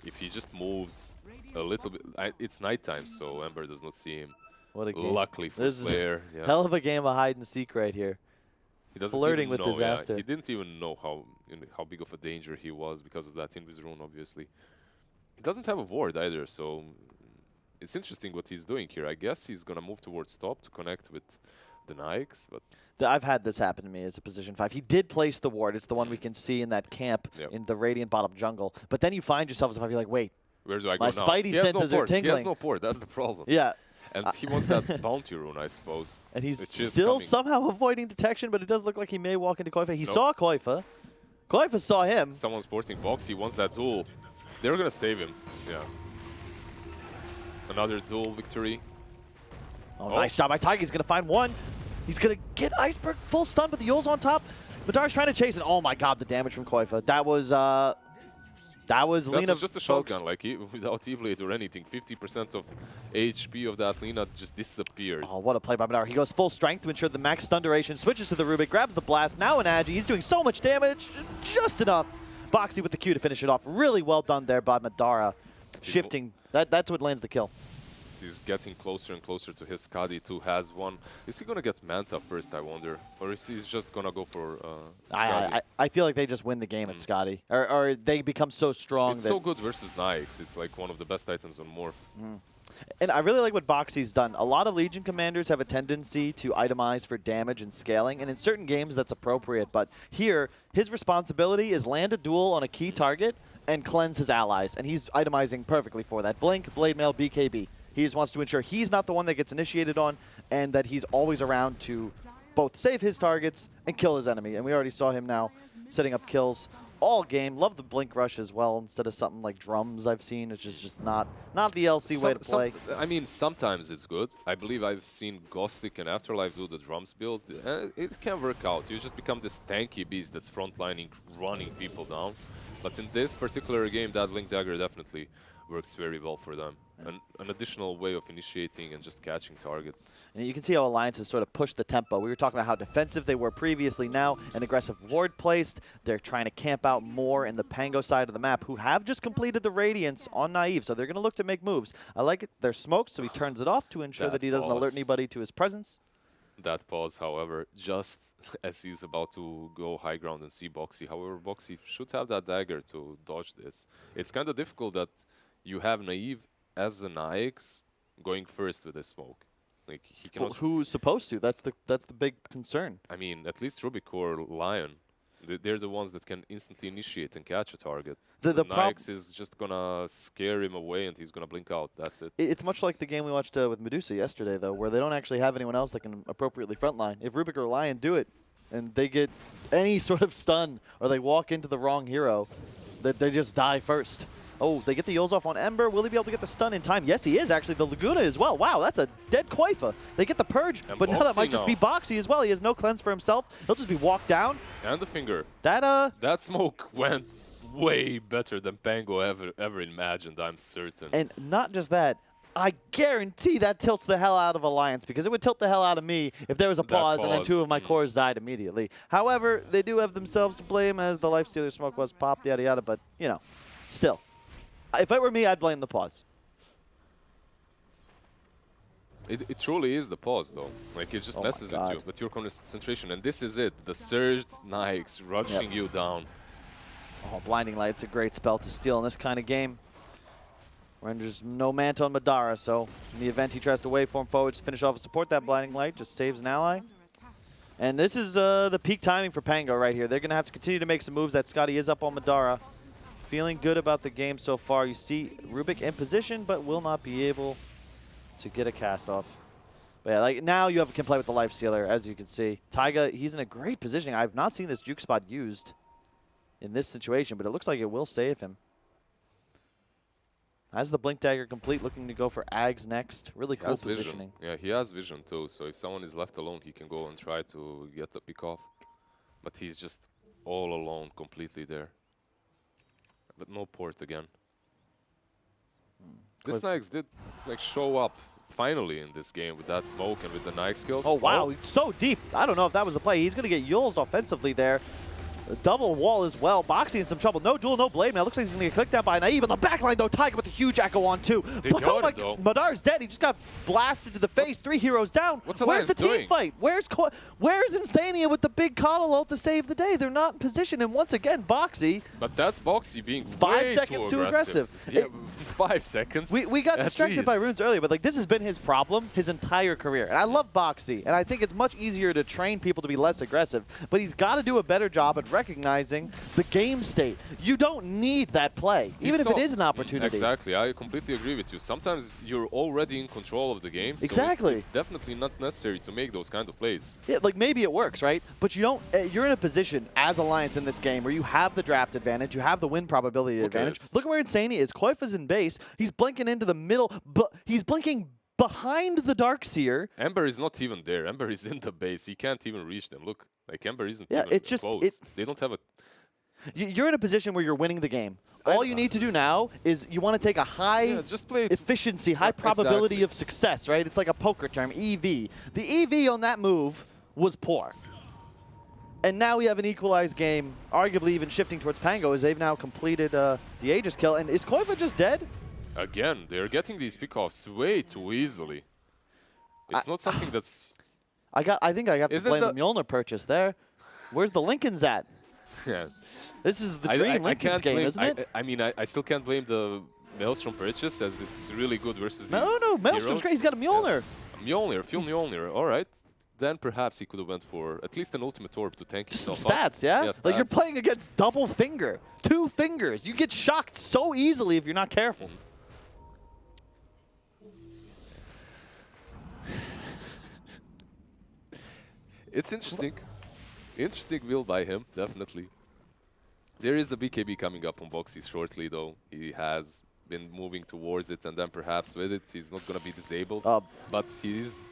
If he just moves a little bit. It's nighttime, so Ember does not see him. What a game. Luckily for this Slayer. Is hell of a game of hide and seek right here. He doesn't flirting even with know, disaster. Yeah. He didn't even know how big of a danger he was because of that Invis rune, obviously. He doesn't have a ward either, so it's interesting what he's doing here. I guess he's going to move towards top to connect with the Nyx, but... I've had this happen to me as a position 5. He did place the ward. It's the one we can see in that camp in the Radiant bottom jungle. But then you find yourself as if you're like, wait, where do I go my now? Spidey senses are tingling. He has no port, that's the problem. Yeah. And he wants that bounty rune, I suppose. And he's still somehow avoiding detection, but it does look like he may walk into Koifa. He saw Koifa. Koifa saw him. Someone's porting box. He wants that duel. They're going to save him. Yeah. Another duel victory. Oh, nice job by Taiga. He's going to find one. He's going to get Iceberg full stun, but the Yul's on top. Madar's trying to chase it. Oh my god, the damage from Koifa. That was Lina. Was just a shotgun, like without E-Blade or anything. 50% of HP of that Lina just disappeared. Oh, what a play by Madar. He goes full strength to ensure the max stun duration. Switches to the Rubik, grabs the blast. Now an Agi. He's doing so much damage. Just enough. Boxy with the Q to finish it off. Really well done there by Madara. Shifting. That's what lands the kill. He's getting closer and closer to his Skadi too. Has one. Is he gonna get Manta first, I wonder? Or is he just gonna go for Skadi? I feel like they just win the game at Skadi. Or they become so strong. It's so good versus Nyx. It's like one of the best items on Morph. And I really like what Boxy's done. A lot of Legion commanders have a tendency to itemize for damage and scaling, and in certain games that's appropriate. But here, his responsibility is land a duel on a key target and cleanse his allies, and he's itemizing perfectly for that. Blink, Blade Mail, BKB. He just wants to ensure he's not the one that gets initiated on, and that he's always around to both save his targets and kill his enemy. And we already saw him now setting up kills all game. Love the Blink Rush as well, instead of something like drums I've seen, which is just not the LC way to play. I mean, sometimes it's good. I believe I've seen Ghostic and Afterlife do the drums build. It can work out. You just become this tanky beast that's frontlining, running people down. But in this particular game, that Blink Dagger definitely works very well for them. An additional way of initiating and just catching targets. And you can see how Alliance has sort of pushed the tempo. We were talking about how defensive they were previously. Now an aggressive ward placed. They're trying to camp out more in the Pango side of the map, who have just completed the Radiance on Naive, so they're going to look to make moves. I like it. They're smoked, so he turns it off to ensure that he doesn't alert anybody to his presence. That pause, however, just as he's about to go high ground and see Boxy. However, Boxy should have that dagger to dodge this. It's kind of difficult that you have Naive as an Nyx going first with a smoke. Like he cannot. Well, who's supposed to? That's the big concern. I mean, at least Rubik or Lion, they're the ones that can instantly initiate and catch a target. The Nyx is just gonna scare him away, and he's gonna blink out. That's it. It's much like the game we watched with Medusa yesterday, though, where they don't actually have anyone else that can appropriately frontline. If Rubik or Lion do it, and they get any sort of stun, or they walk into the wrong hero, they just die first. Oh, they get the Yules off on Ember. Will he be able to get the stun in time? Yes, he is, actually. The Laguna as well. Wow, that's a dead Koifa. They get the Purge, and but now that might just be Boxy as well. He has no cleanse for himself. He'll just be walked down. And the finger. That smoke went way better than Pango ever imagined, I'm certain. And not just that. I guarantee that tilts the hell out of Alliance, because it would tilt the hell out of me if there was a pause and then 2 of my cores died immediately. However, they do have themselves to blame, as the Lifestealer smoke was popped, yada yada, but, you know, still. If it were me, I'd blame the pause. It truly is the pause, though. Like, it just messes with your concentration. And this is it. The surged Nyx rushing you down. Oh, Blinding Light's a great spell to steal in this kind of game. Renders no Manta on Madara, so in the event he tries to waveform forward to finish off and support that Blinding Light, just saves an ally. And this is the peak timing for Pango right here. They're going to have to continue to make some moves. That Scotty is up on Madara. Feeling good about the game so far. You see Rubik in position, but will not be able to get a cast off. But yeah, like now you can play with the Lifestealer, as you can see. Taiga, he's in a great position. I've not seen this juke spot used in this situation, but it looks like it will save him. Has the Blink Dagger complete, looking to go for Ags next. Really cool positioning. Yeah, he has vision too, so if someone is left alone, he can go and try to get the pick off. But he's just all alone, completely there. But no port again. This Nyx did like show up finally in this game with that smoke and with the Nyx skills. Oh wow, he's so deep. I don't know if that was the play. He's going to get Yulesed offensively there. A double wall as well. Boxy in some trouble. No duel, no blade. Now it looks like he's going to get clicked down by Naive. On the backline, though, Taiga with a huge echo on two. But oh my God, Madar's dead. He just got blasted to the face. 3 heroes down. Where's the team fight? Where's Insania with the big coddle ult to save the day? They're not in position. And once again, Boxy. But that's Boxy being 5 seconds too aggressive. Yeah, 5 seconds. We got distracted by runes earlier, but like this has been his problem his entire career. And I love Boxy, and I think it's much easier to train people to be less aggressive. But he's got to do a better job at recognizing the game state. You don't need that play, even if it is an opportunity. Exactly, I completely agree with you. Sometimes you're already in control of the game, so exactly. It's definitely not necessary to make those kind of plays. Yeah, like maybe it works, right? But you don't. You're in a position as Alliance in this game where you have the draft advantage, you have the win probability advantage. Look at where Insania is. Koifa's in base. He's blinking into the middle, but he's blinking behind the Darkseer. Ember is not even there. Ember is in the base. He can't even reach them. Look, like Ember isn't even close. They don't have a... You're in a position where you're winning the game. All you need to do now is you want to take a high efficiency, high probability of success, right? It's like a poker term, EV. The EV on that move was poor. And now we have an equalized game, arguably even shifting towards Pango, as they've now completed the Aegis kill. And is Koifa just dead? Again, they're getting these pickoffs way too easily. It's not something that's... I think I got to blame the Mjolnir purchase there. Where's the Lincolns at? Yeah. This is the dream Lincoln's game, isn't it? I mean, I still can't blame the Maelstrom purchase, as it's really good versus these No, Maelstrom's great. He's got a Mjolnir. Yeah. A full Mjolnir. All right. Then perhaps he could have went for at least an ultimate orb to tank himself. Just some stats, yeah? Stats. Like you're playing against double finger. 2 fingers. You get shocked so easily if you're not careful. It's interesting. Interesting build by him, definitely. There is a BKB coming up on Boxy shortly, though. He has been moving towards it, and then perhaps with it, he's not going to be disabled. But he's...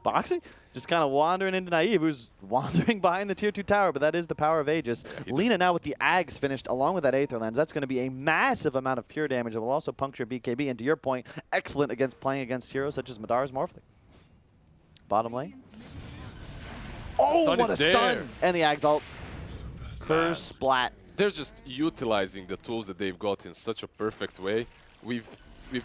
Boxy? Just kind of wandering into Naive, who's wandering behind the Tier 2 tower, but that is the power of Aegis. Yeah, Lina now with the Ags finished along with that Aether Lens. That's going to be a massive amount of pure damage. It will also puncture BKB, and to your point, excellent against playing against heroes such as Madar's Morphling. Bottom lane. Oh, what a stun! And the Ags ult. Curse splat. They're just utilizing the tools that they've got in such a perfect way. We've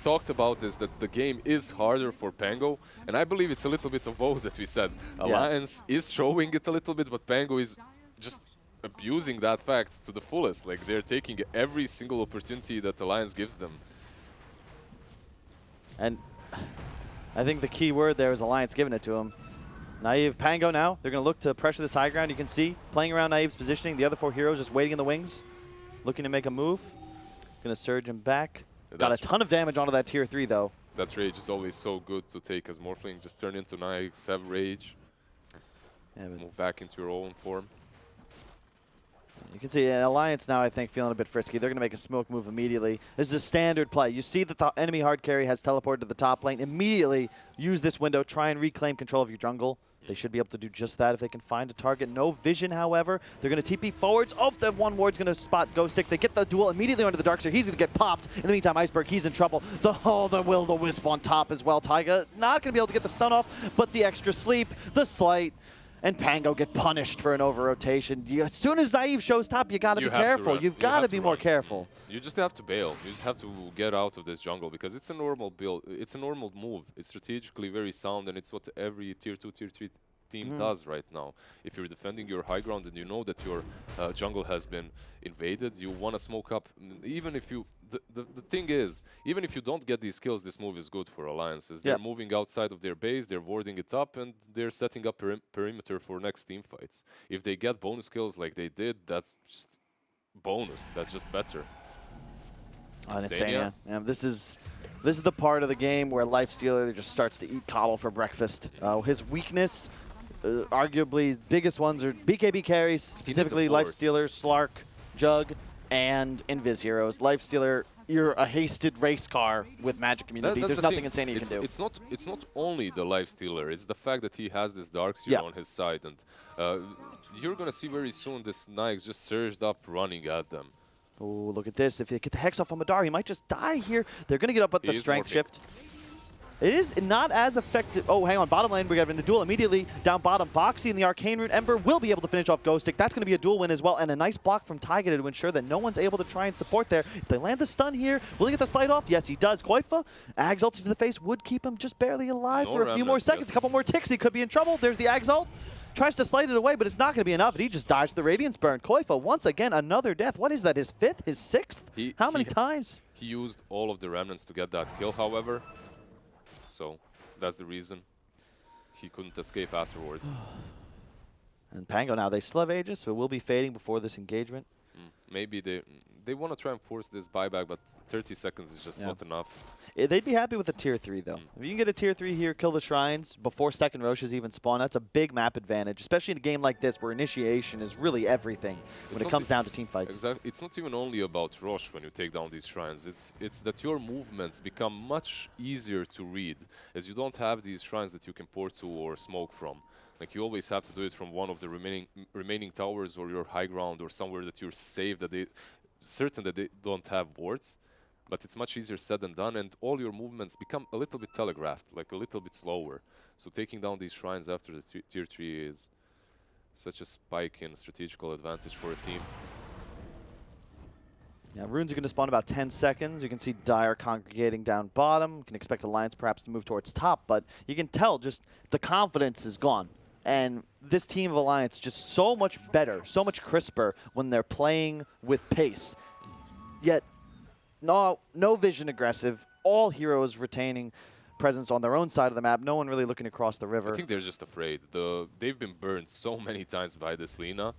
talked about this, that the game is harder for Pango, and I believe it's a little bit of both that we said. Alliance is showing it a little bit, but Pango is just abusing that fact to the fullest. Like, they're taking every single opportunity that Alliance gives them. And I think the key word there is Alliance giving it to him. Naive, Pango now. They're going to look to pressure this high ground. You can see playing around Naive's positioning. The other 4 heroes just waiting in the wings, looking to make a move. Going to surge him back. Got a ton of damage onto that tier 3 though. That rage is always so good to take as Morphling. Just turn into Nyx, have rage, move back into your own form. You can see Alliance now, I think, feeling a bit frisky. They're going to make a smoke move immediately. This is a standard play. You see that the enemy hard carry has teleported to the top lane. Immediately use this window, try and reclaim control of your jungle. They should be able to do just that if they can find a target. No vision, however. They're going to TP forwards. Oh, the one ward's going to spot Ghost Stick. They get the duel immediately onto the Darkseer. He's going to get popped. In the meantime, Iceberg, he's in trouble. The Will-O-Wisp on top as well. Taiga not going to be able to get the stun off, but the extra sleep, the slight, and Pango get punished for an over-rotation. As soon as Naive shows top, you got to be careful. You've got to be more careful. You just have to bail. You just have to get out of this jungle because it's a normal build. It's a normal move. It's strategically very sound, and it's what every tier 2, tier 3 team does right now. If you're defending your high ground and you know that your jungle has been invaded, you want to smoke up. Even if you, the thing is, even if you don't get these kills, this move is good for alliances. They're moving outside of their base, they're warding it up, and they're setting up perimeter for next team fights. If they get bonus kills like they did, that's just bonus. That's just better. Insane, yeah. This is the part of the game where Lifestealer just starts to eat coddle for breakfast. His weakness, arguably biggest ones are BKB carries, specifically Lifestealer, Slark, Jug, and Invis heroes. Lifestealer, you're a hasted race car with Magic Community. There's nothing insane you can do. It's not only the Lifestealer, it's the fact that he has this Darkseer on his side. And you're going to see very soon this Nyx just surged up running at them. Oh, look at this. If they get the Hex off on Madara, he might just die here. They're going to get up with the Strength Shift. It is not as effective. Oh, hang on. Bottom lane, we got in a duel immediately. Down bottom, Boxy and the Arcane Root Ember will be able to finish off Ghost Stick. That's going to be a duel win as well. And a nice block from Taiga to ensure that no one's able to try and support there. If they land the stun here, will he get the slide off? Yes, he does. Koifa, Ag's ult to the face would keep him just barely alive for a few more seconds. A couple more ticks. He could be in trouble. There's the Ag's ult. Tries to slide it away, but it's not going to be enough. And he just dodged the Radiance Burn. Koifa, once again, another death. What is that, his 5th? His 6th? How many times? He used all of the remnants to get that kill, however. So that's the reason he couldn't escape afterwards. And Pango now, they still have Aegis, so it will be fading before this engagement. Maybe they want to try and force this buyback, but 30 seconds is just not enough. They'd be happy with a tier 3, though. If you can get a tier 3 here, kill the shrines before second Roshas even spawn, that's a big map advantage, especially in a game like this where initiation is really everything when it comes down to team fights. Exactly. It's not even only about Rosh when you take down these shrines. It's that your movements become much easier to read, as you don't have these shrines that you can port to or smoke from. Like, you always have to do it from one of the remaining towers or your high ground or somewhere that you're safe, that certain that they don't have wards. But it's much easier said than done, and all your movements become a little bit telegraphed, like a little bit slower. So taking down these shrines after the tier 3 is such a spike in strategical advantage for a team. Yeah, runes are going to spawn about 10 seconds. You can see Dire congregating down bottom. You can expect Alliance perhaps to move towards top, but you can tell just the confidence is gone. And this team of Alliance just so much better, so much crisper when they're playing with pace. Yet, no vision aggressive, all heroes retaining presence on their own side of the map, no one really looking across the river. I think they're just afraid. They've been burned so many times by this Lina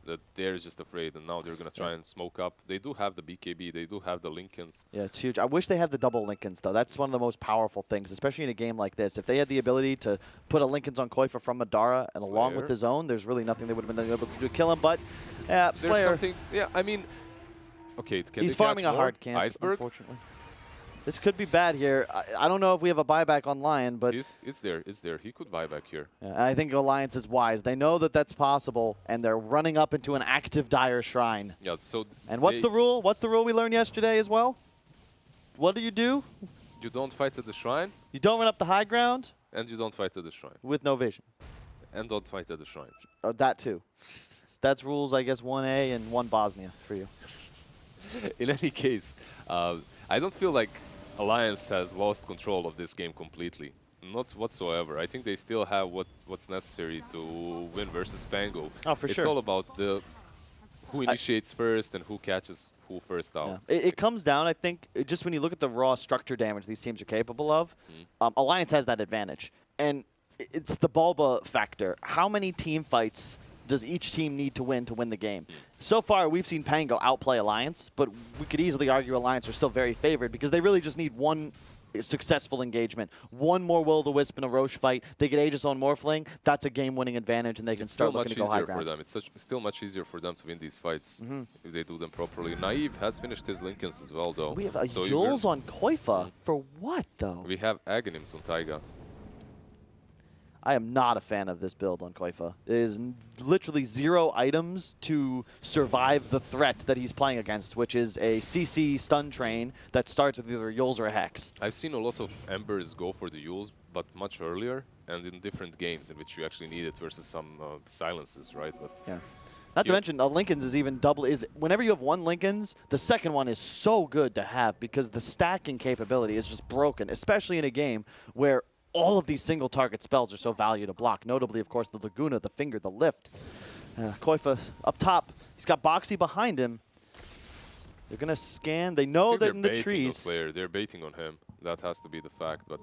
that they're just afraid, and now they're going to try and smoke up. They do have the BKB, they do have the Lincolns. Yeah, it's huge. I wish they had the double Lincolns, though. That's one of the most powerful things, especially in a game like this. If they had the ability to put a Lincolns on Koifa from Madara and Slayer. Along with his own, there's really nothing they would have been able to do to kill him, but yeah, Slayer. Yeah, I mean, okay, he's farming a hard camp, Iceberg? Unfortunately. This could be bad here. I don't know if we have a buyback on Lion, but it's there. He could buy back here. Yeah, I think Alliance is wise. They know that that's possible, and they're running up into an active Dire Shrine. Yeah. So. And what's the rule? What's the rule we learned yesterday as well? What do? You don't fight at the shrine. You don't run up the high ground. And you don't fight at the shrine. With no vision. And don't fight at the shrine. That too. That's rules, I guess, 1A and 1 Bosnia for you. In any case, I don't feel like Alliance has lost control of this game completely. Not whatsoever. I think they still have what's necessary to win versus Pango. Oh, for sure. It's all about who initiates first and who catches who first out. Yeah. It comes down, I think, just when you look at the raw structure damage these teams are capable of, Alliance has that advantage. And it's the Bulba factor. How many team fights does each team need to win the game? So far, we've seen Pango outplay Alliance, but we could easily argue Alliance are still very favored because they really just need one successful engagement. One more Will-O-the-Wisp in a Roche fight. They get Aegis on Morphling. That's a game-winning advantage, and they can start looking to go high ground. It's still much easier for them to win these fights if they do them properly. Naive has finished his Lincolns as well, though. We have a Yules on Koifa. For what, though? We have Aghanims on Taiga. I am not a fan of this build on Koifa. It is literally 0 items to survive the threat that he's playing against, which is a CC stun train that starts with either Yules or a Hex. I've seen a lot of Embers go for the Yules, but much earlier and in different games in which you actually need it versus some silences, right? But yeah. Not to mention, Lincoln's is even double. Whenever you have one Lincoln's, the second one is so good to have because the stacking capability is just broken, especially in a game where all of these single target spells are so valued to block. Notably, of course, the Laguna, the Finger, the Lift. Koifa up top. He's got Boxy behind him. They're going to scan. They know that in the trees. They're baiting on him. That has to be the fact. But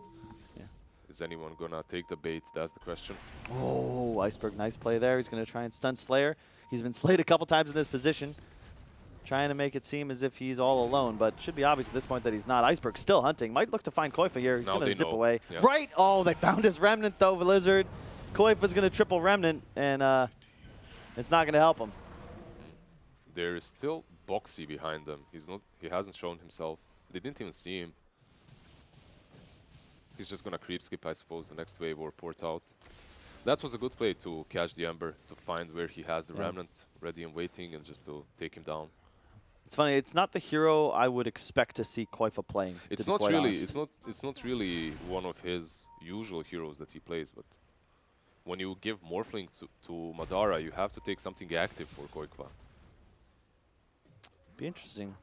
is anyone going to take the bait? That's the question. Oh, Iceberg, nice play there. He's going to try and stun Slayer. He's been slayed a couple times in this position, trying to make it seem as if he's all alone, but it should be obvious at this point that he's not. Iceberg still hunting. Might look to find Koifa here. He's going to zip away. Yeah. Right! Oh, they found his Remnant, though, Lizard. Koifa's going to triple Remnant, and it's not going to help him. There is still Boxy behind them. He hasn't shown himself. They didn't even see him. He's just going to creep skip, I suppose, the next wave or port out. That was a good play to catch the Ember, to find where he has the Remnant ready and waiting, and just to take him down. It's funny. It's not the hero I would expect to see Koifa playing. It's not really. It's not really one of his usual heroes that he plays. But when you give Morphling to Madara, you have to take something active for Koifa. Be interesting.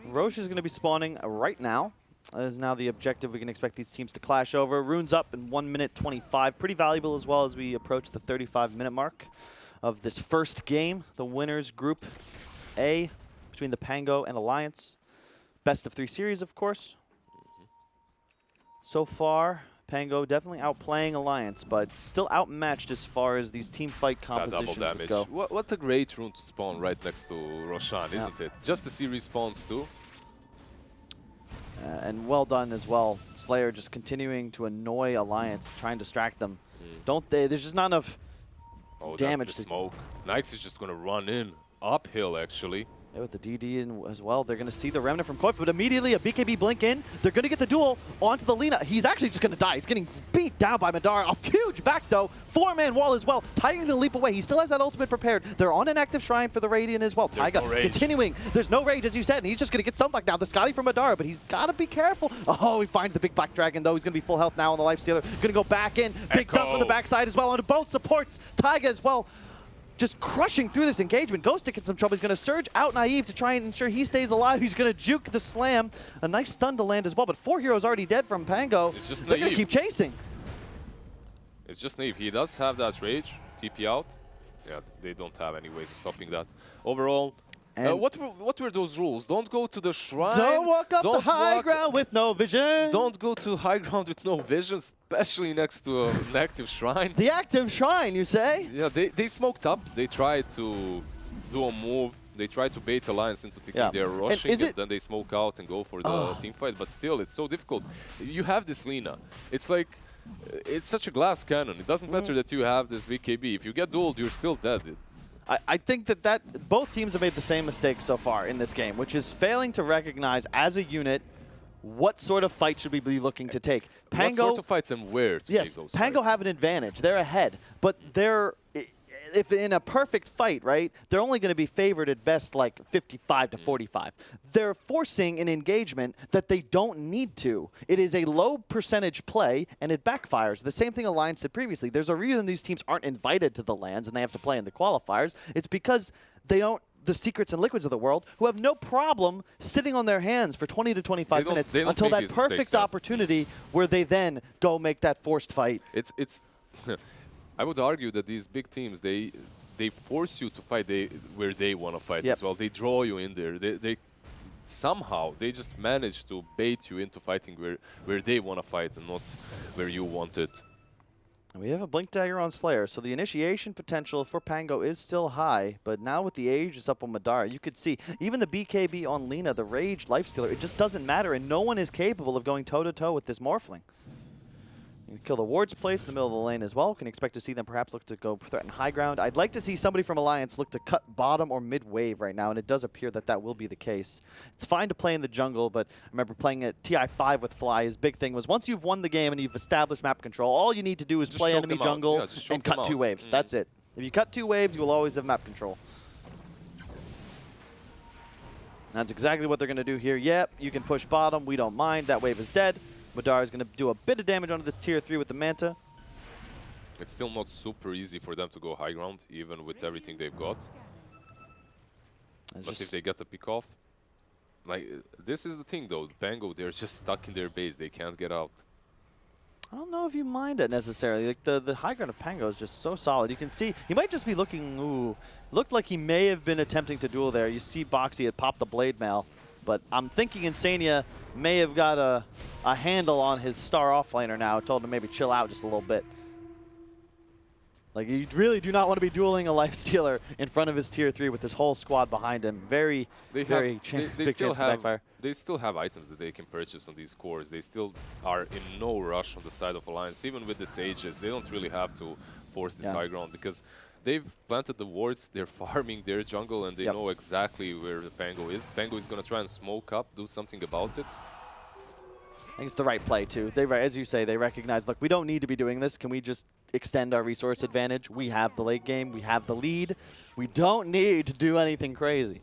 Roche is going to be spawning right now. That is now the objective. We can expect these teams to clash over. Rune's up in 1 minute 25. Pretty valuable as well as we approach the 35-minute mark of this first game. The winners group A between the Pango and Alliance. Best of 3 series, of course. So far, Pango definitely outplaying Alliance, but still outmatched as far as these team fight compositions would go. What a great rune to spawn right next to Roshan, isn't it? Just to see respawns too. And well done as well. Slayer just continuing to annoy Alliance, trying to distract them. There's just not enough damage. That's the smoke. Nyx is just going to run in uphill, actually. Yeah, with the DD in as well, they're going to see the Remnant from Koifa, but immediately a BKB blink in. They're going to get the duel onto the Lina. He's actually just going to die. He's getting beat down by Madara. A huge back, though. 4-man wall as well. Taiga going to leap away. He still has that ultimate prepared. They're on an active shrine for the Radiant as well. Taiga continuing. There's no rage, as you said, and he's just going to get stunlocked now. The Scotty from Madara, but he's got to be careful. Oh, he finds the big black dragon, though. He's going to be full health now on the Lifestealer. Going to go back in. Big dump on the backside as well onto both supports. Taiga as well. Just crushing through this engagement. Ghostic in some trouble. He's going to surge out Naive to try and ensure he stays alive. He's going to juke the slam. A nice stun to land as well, but 4 heroes already dead from Pango. It's just They're going to keep chasing. It's just Naive. He does have that rage. TP out. Yeah, they don't have any ways of stopping that. Overall, what were those rules? Don't go to the shrine. Don't walk up the high ground with no vision. Don't go to high ground with no vision, especially next to an active shrine. The active shrine, you say? Yeah, they smoked up. They tried to do a move. They tried to bait Alliance into thinking they're rushing, and then they smoke out and go for the team fight. But still, it's so difficult. You have this Lina. It's like, it's such a glass cannon. It doesn't matter that you have this BKB. If you get dueled, you're still dead. I think that both teams have made the same mistake so far in this game, which is failing to recognize as a unit what sort of fight should we be looking to take. Pango, what sort of fights and where to take those Pango fights. Have an advantage. They're ahead, but they're, if in a perfect fight, right, they're only going to be favored at best like 55 to 45. They're forcing an engagement that they don't need to. It is a low percentage play, and it backfires. The same thing Alliance did previously. There's a reason these teams aren't invited to the LANs and they have to play in the qualifiers. It's because they don't, the Secrets and Liquids of the world, who have no problem sitting on their hands for 20 to 25 minutes until that perfect opportunity where they then go make that forced fight. It's I would argue that these big teams, they they force you to fight where they want to fight as well. They draw you in there. They somehow they just manage to bait you into fighting where they want to fight and not where you want it. We have a Blink Dagger on Slayer, so the initiation potential for Pango is still high, but now with the Aegis up on Madara, you could see even the BKB on Lina, the Rage Lifestealer, it just doesn't matter, and no one is capable of going toe-to-toe with this Morphling. You kill the ward's place in the middle of the lane as well. Can expect to see them perhaps look to go threaten high ground. I'd like to see somebody from Alliance look to cut bottom or mid wave right now, and it does appear that that will be the case. It's fine to play in the jungle, but I remember playing at TI5 with Fly. His big thing was once you've won the game and you've established map control, all you need to do is just play enemy jungle and cut 2 waves. That's it. If you cut 2 waves, you will always have map control. That's exactly what they're going to do here. Yep, you can push bottom. We don't mind. That wave is dead. Madara is going to do a bit of damage onto this tier 3 with the Manta. It's still not super easy for them to go high ground, even with everything they've got. But if they get a pick off, like this is the thing though, Pango, they're just stuck in their base. They can't get out. I don't know if you mind it necessarily. Like the high ground of Pango is just so solid. You can see he might just be looking. Ooh, looked like he may have been attempting to duel there. You see Boxy had popped the blade mail. But I'm thinking Insania may have got a handle on his star offlaner now. Told him to maybe chill out just a little bit. Like, you really do not want to be dueling a lifestealer in front of his tier 3 with this whole squad behind him. Very big chance to backfire. They still have items that they can purchase on these cores. They still are in no rush on the side of Alliance. Even with the Sages, they don't really have to force this high ground because they've planted the wards, they're farming their jungle, and they know exactly where the Pango is. Pango is going to try and smoke up, do something about it. I think it's the right play, too. They, as you say, they recognize, look, we don't need to be doing this. Can we just extend our resource advantage? We have the late game. We have the lead. We don't need to do anything crazy.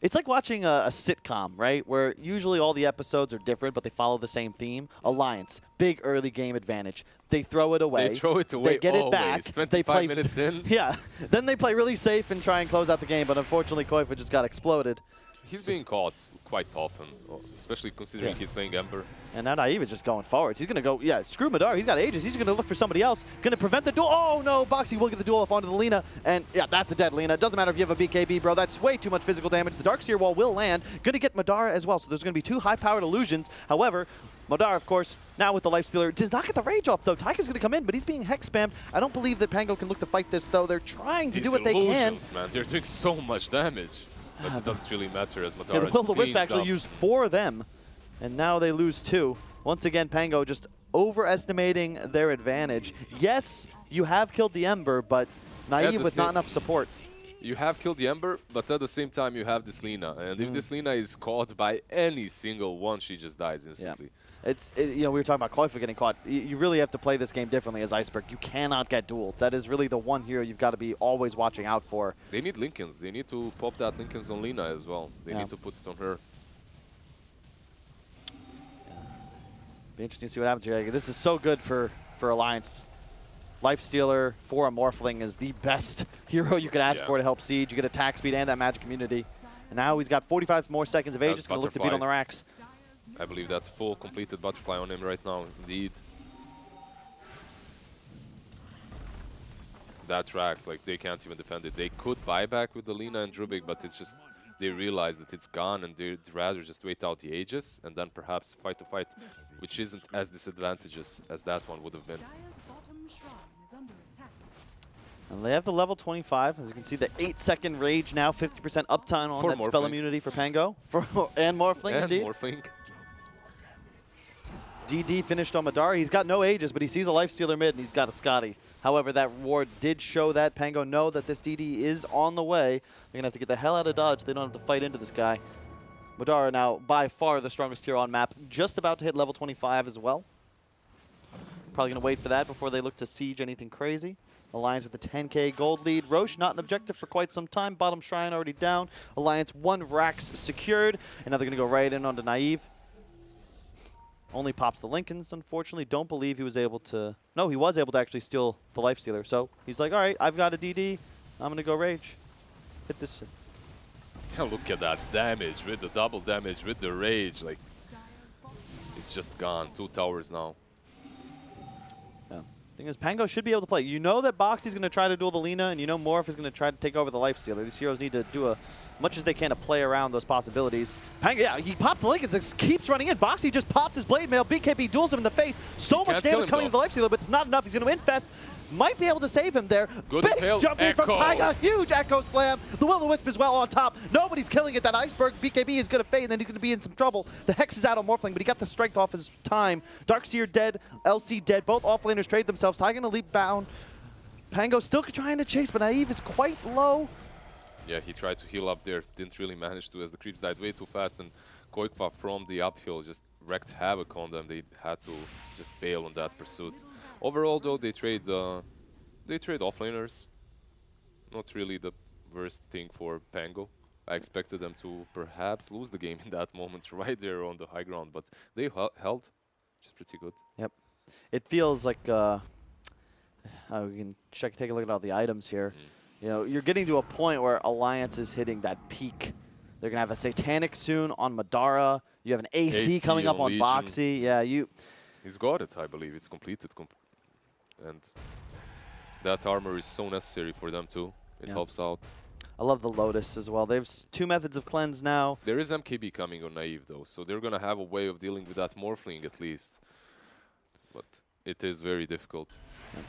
It's like watching a sitcom, right? Where usually all the episodes are different, but they follow the same theme. Alliance, big early game advantage. They throw it away. They throw it away. They get it back. 25 they play minutes in. Yeah. Then they play really safe and try and close out the game, but unfortunately, Koifa just got exploded. He's being caught quite often, especially considering he's playing Ember. And now Naive is just going forwards. He's going to go, screw Madara. He's got Aegis. He's going to look for somebody else. Going to prevent the duel. Oh, no. Boxy will get the duel off onto the Lina. And, yeah, that's a dead Lina. It doesn't matter if you have a BKB, bro. That's way too much physical damage. The Darkseer wall will land. Going to get Madara as well. So there's going to be 2 high-powered illusions. However, Madara, of course, now with the Lifestealer, does not get the rage off, though. Taika's going to come in, but he's being hex spammed. I don't believe that Pango can look to fight this, though. They're trying to do what they can. Man, they're doing so much damage. But it doesn't really matter as Madara the Will-O-Wisp actually used 4 of them, and now they lose 2. Once again, Pango just overestimating their advantage. Yes, you have killed the Ember, but Naive with not enough support. You have killed the Ember, but at the same time you have this Lina. And if this Lina is caught by any single one, she just dies instantly. Yeah. You know, we were talking about Koifa getting caught. You really have to play this game differently as Iceberg. You cannot get dueled. That is really the one hero you've got to be always watching out for. They need Lincolns. They need to pop that Lincolns on Lina as well. They need to put it on her. Be interesting to see what happens here. This is so good for Alliance. Lifestealer for a Morphling is the best hero you could ask for to help Siege. You get attack speed and that magic immunity. And now he's got 45 more seconds of age. Just going to look to beat on the racks. I believe that's full completed butterfly on him right now, indeed. That tracks, like they can't even defend it. They could buy back with the Lina and Drubik, but it's just, they realize that it's gone and they'd rather just wait out the Aegis and then perhaps fight the fight, which isn't as disadvantageous as that one would have been. And they have the level 25. As you can see, the 8-second rage now, 50% uptime on that spell immunity for Pango. And Morphling, indeed. Morphling. DD finished on Madara. He's got no Aegis, but he sees a Lifestealer mid, and he's got a Scotty. However, that ward did show that Pango know that this DD is on the way. They're going to have to get the hell out of dodge. They don't have to fight into this guy. Madara now by far the strongest hero on map. Just about to hit level 25 as well. Probably going to wait for that before they look to siege anything crazy. Alliance with the 10k gold lead. Roche not an objective for quite some time. Bottom Shrine already down. Alliance 1 racks secured. And now they're going to go right in onto Naive. Only pops the Lincolns, unfortunately. Don't believe he was able to... No, he was able to actually steal the Lifestealer. So he's like, all right, I've got a DD. I'm going to go Rage. Hit this shit. Look at that damage with the double damage, with the Rage. Like, it's just gone. 2 towers now. Yeah. Thing is, Pango should be able to play. You know that Boxy's going to try to duel the Lina, and you know Morph is going to try to take over the Lifestealer. These heroes need to do as much as they can to play around those possibilities. Pango, yeah, he pops the Lincoln, keeps running in. Boxy just pops his Blade Mail. BKB duels him in the face. So much damage coming to the Lifestealer, but it's not enough. He's going to infest. Might be able to save him there. Good Big jump in from Tiger. Huge Echo Slam. The Will-O-Wisp as well on top. Nobody's killing it. That Iceberg, BKB is going to fade, and then he's going to be in some trouble. The Hex is out on Morphling, but he got the strength off his time. Darkseer dead. LC dead. Both offlaners trade themselves. Tiger going to leap down. Pango still trying to chase, but Naive is quite low. Yeah, he tried to heal up there. Didn't really manage to, as the creeps died way too fast, and Koikva from the uphill just wreaked havoc on them. They had to just bail on that pursuit. Overall, though, they trade offlaners. Not really the worst thing for Pango. I expected them to perhaps lose the game in that moment right there on the high ground, but they held, which is pretty good. Yep. It feels like we can take a look at all the items here. You know, you're getting to a point where Alliance is hitting that peak. They're going to have a Satanic soon on Madara. You have an AC coming up on Legion. Boxy. Yeah, He's got it, I believe. It's completed. And that armor is so necessary for them too. It helps out. I love the Lotus as well. There's 2 methods of cleanse now. There is MKB coming on Naive though, so they're going to have a way of dealing with that Morphling at least. But it is very difficult. Yeah.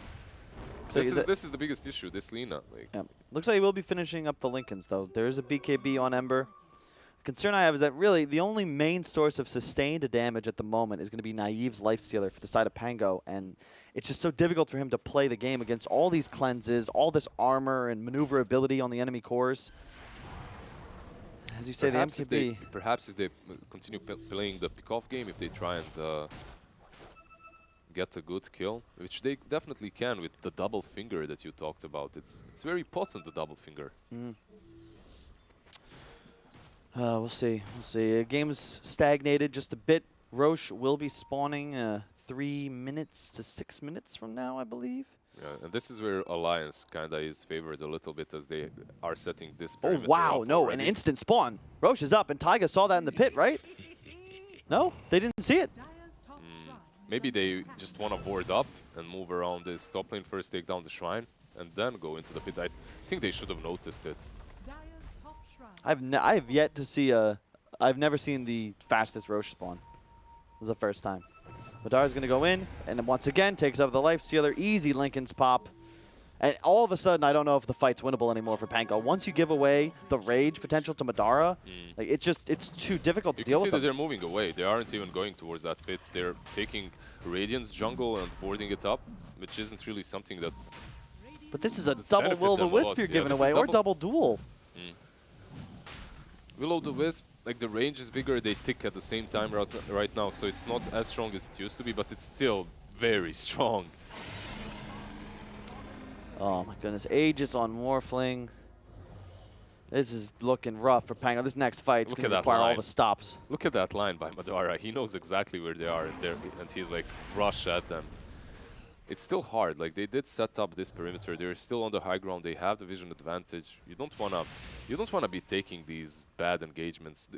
So this is the biggest issue, this Lina. Like. Yeah. Looks like he will be finishing up the Lincolns, though. There is a BKB on Ember. The concern I have is that really the only main source of sustained damage at the moment is going to be Naive's Lifestealer for the side of Pango, and it's just so difficult for him to play the game against all these cleanses, all this armor and maneuverability on the enemy cores. As you say, perhaps the MKB... perhaps if they continue playing the pick-off game, if they try and get a good kill, which they definitely can with the double finger that you talked about. It's very potent, the double finger. We'll see. We'll see. Game's stagnated just a bit. Roche will be spawning 3 minutes to 6 minutes from now, I believe. Yeah, and this is where Alliance kind of is favored a little bit as they are setting this perimeter. Oh, wow. No, already. An instant spawn. Roche is up, and Taiga saw that in the pit, right? No? They didn't see it? Maybe they just want to board up and move around this top lane first, take down the shrine, and then go into the pit. I think they should have noticed it. I've yet to see I've never seen the fastest Roche spawn. This is the first time. Madara's going to go in, and then once again takes over the Lifestealer. Easy Lincoln's pop. And all of a sudden, I don't know if the fight's winnable anymore for Pango. Once you give away the rage potential to Madara, like it's too difficult to deal with. You can see that they're moving away. They aren't even going towards that pit. They're taking Radiant's jungle and forwarding it up, which isn't really something that's... But this is a double Will-O-Wisp you're giving away, or double duel. Will-O-Wisp, like the range is bigger, they tick at the same time right now, so it's not as strong as it used to be, but it's still very strong. Oh my goodness, Aegis on Morphling. This is looking rough for Pango. This next fight's going to require all the stops. Look at that line by Madara. He knows exactly where they are, and he's like, rush at them. It's still hard. Like, they did set up this perimeter. They're still on the high ground. They have the vision advantage. You don't wanna be taking these bad engagements.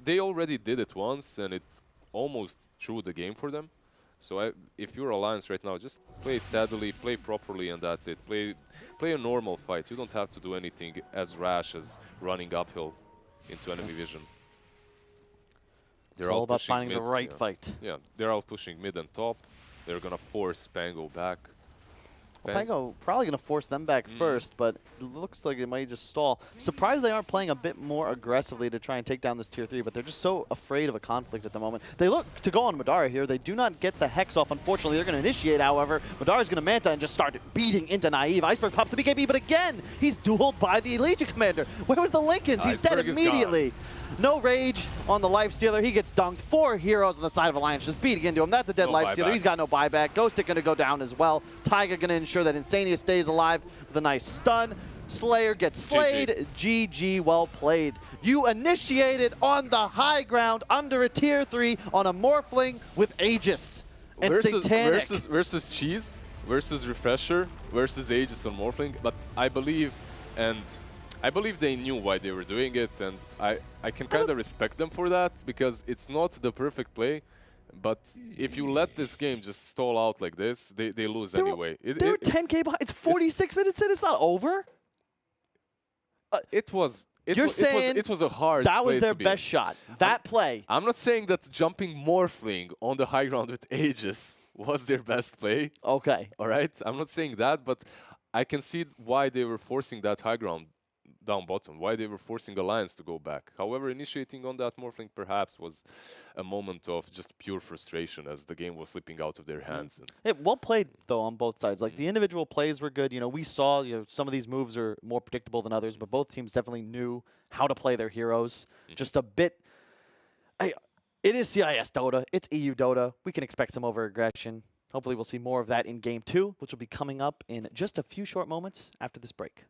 They already did it once, and it almost threw the game for them. So if you're Alliance right now, just play steadily, play properly, and that's it. Play a normal fight. You don't have to do anything as rash as running uphill into enemy vision. It's all about finding the right fight. Yeah, they're out pushing mid and top. They're going to force Pango back. Well, Pango probably going to force them back first, but it looks like it might just stall. Surprised they aren't playing a bit more aggressively to try and take down this tier 3, but they're just so afraid of a conflict at the moment. They look to go on Madara here. They do not get the Hex off, unfortunately. They're going to initiate, however. Madara's going to Manta and just start beating into Naive. Iceberg pops the BKB, but again, he's dueled by the Legion Commander. Where was the Lincolns? He's dead immediately. No rage on the Lifestealer. He gets dunked. 4 heroes on the side of Alliance just beating into him. That's a dead Lifestealer. He's got no buyback. Ghostic going to go down as well. Taiga going to ensure that Insania stays alive with a nice stun. Slayer gets slayed. GG, well played. You initiated on the high ground under a tier 3 on a Morphling with Aegis and Satanic. Versus Cheese, versus Refresher, versus Aegis on Morphling. But I believe they knew why they were doing it, and I can kind of respect them for that, because it's not the perfect play. But if you let this game just stall out like this, they lose anyway. They were 10K behind. It's 46 minutes in. It's not over. It was a hard. That was place their to be best in. shot. That play. I'm not saying that jumping Morphling on the high ground with Aegis was their best play. Okay. All right. I'm not saying that, but I can see why they were forcing that high ground down bottom, why they were forcing Alliance to go back. However, initiating on that Morphling perhaps was a moment of just pure frustration as the game was slipping out of their hands. And Well played, though, on both sides. Like, the individual plays were good. You know, we saw some of these moves are more predictable than others, but both teams definitely knew how to play their heroes. Just a bit... It is CIS Dota. It's EU Dota. We can expect some over-aggression. Hopefully we'll see more of that in Game 2, which will be coming up in just a few short moments after this break.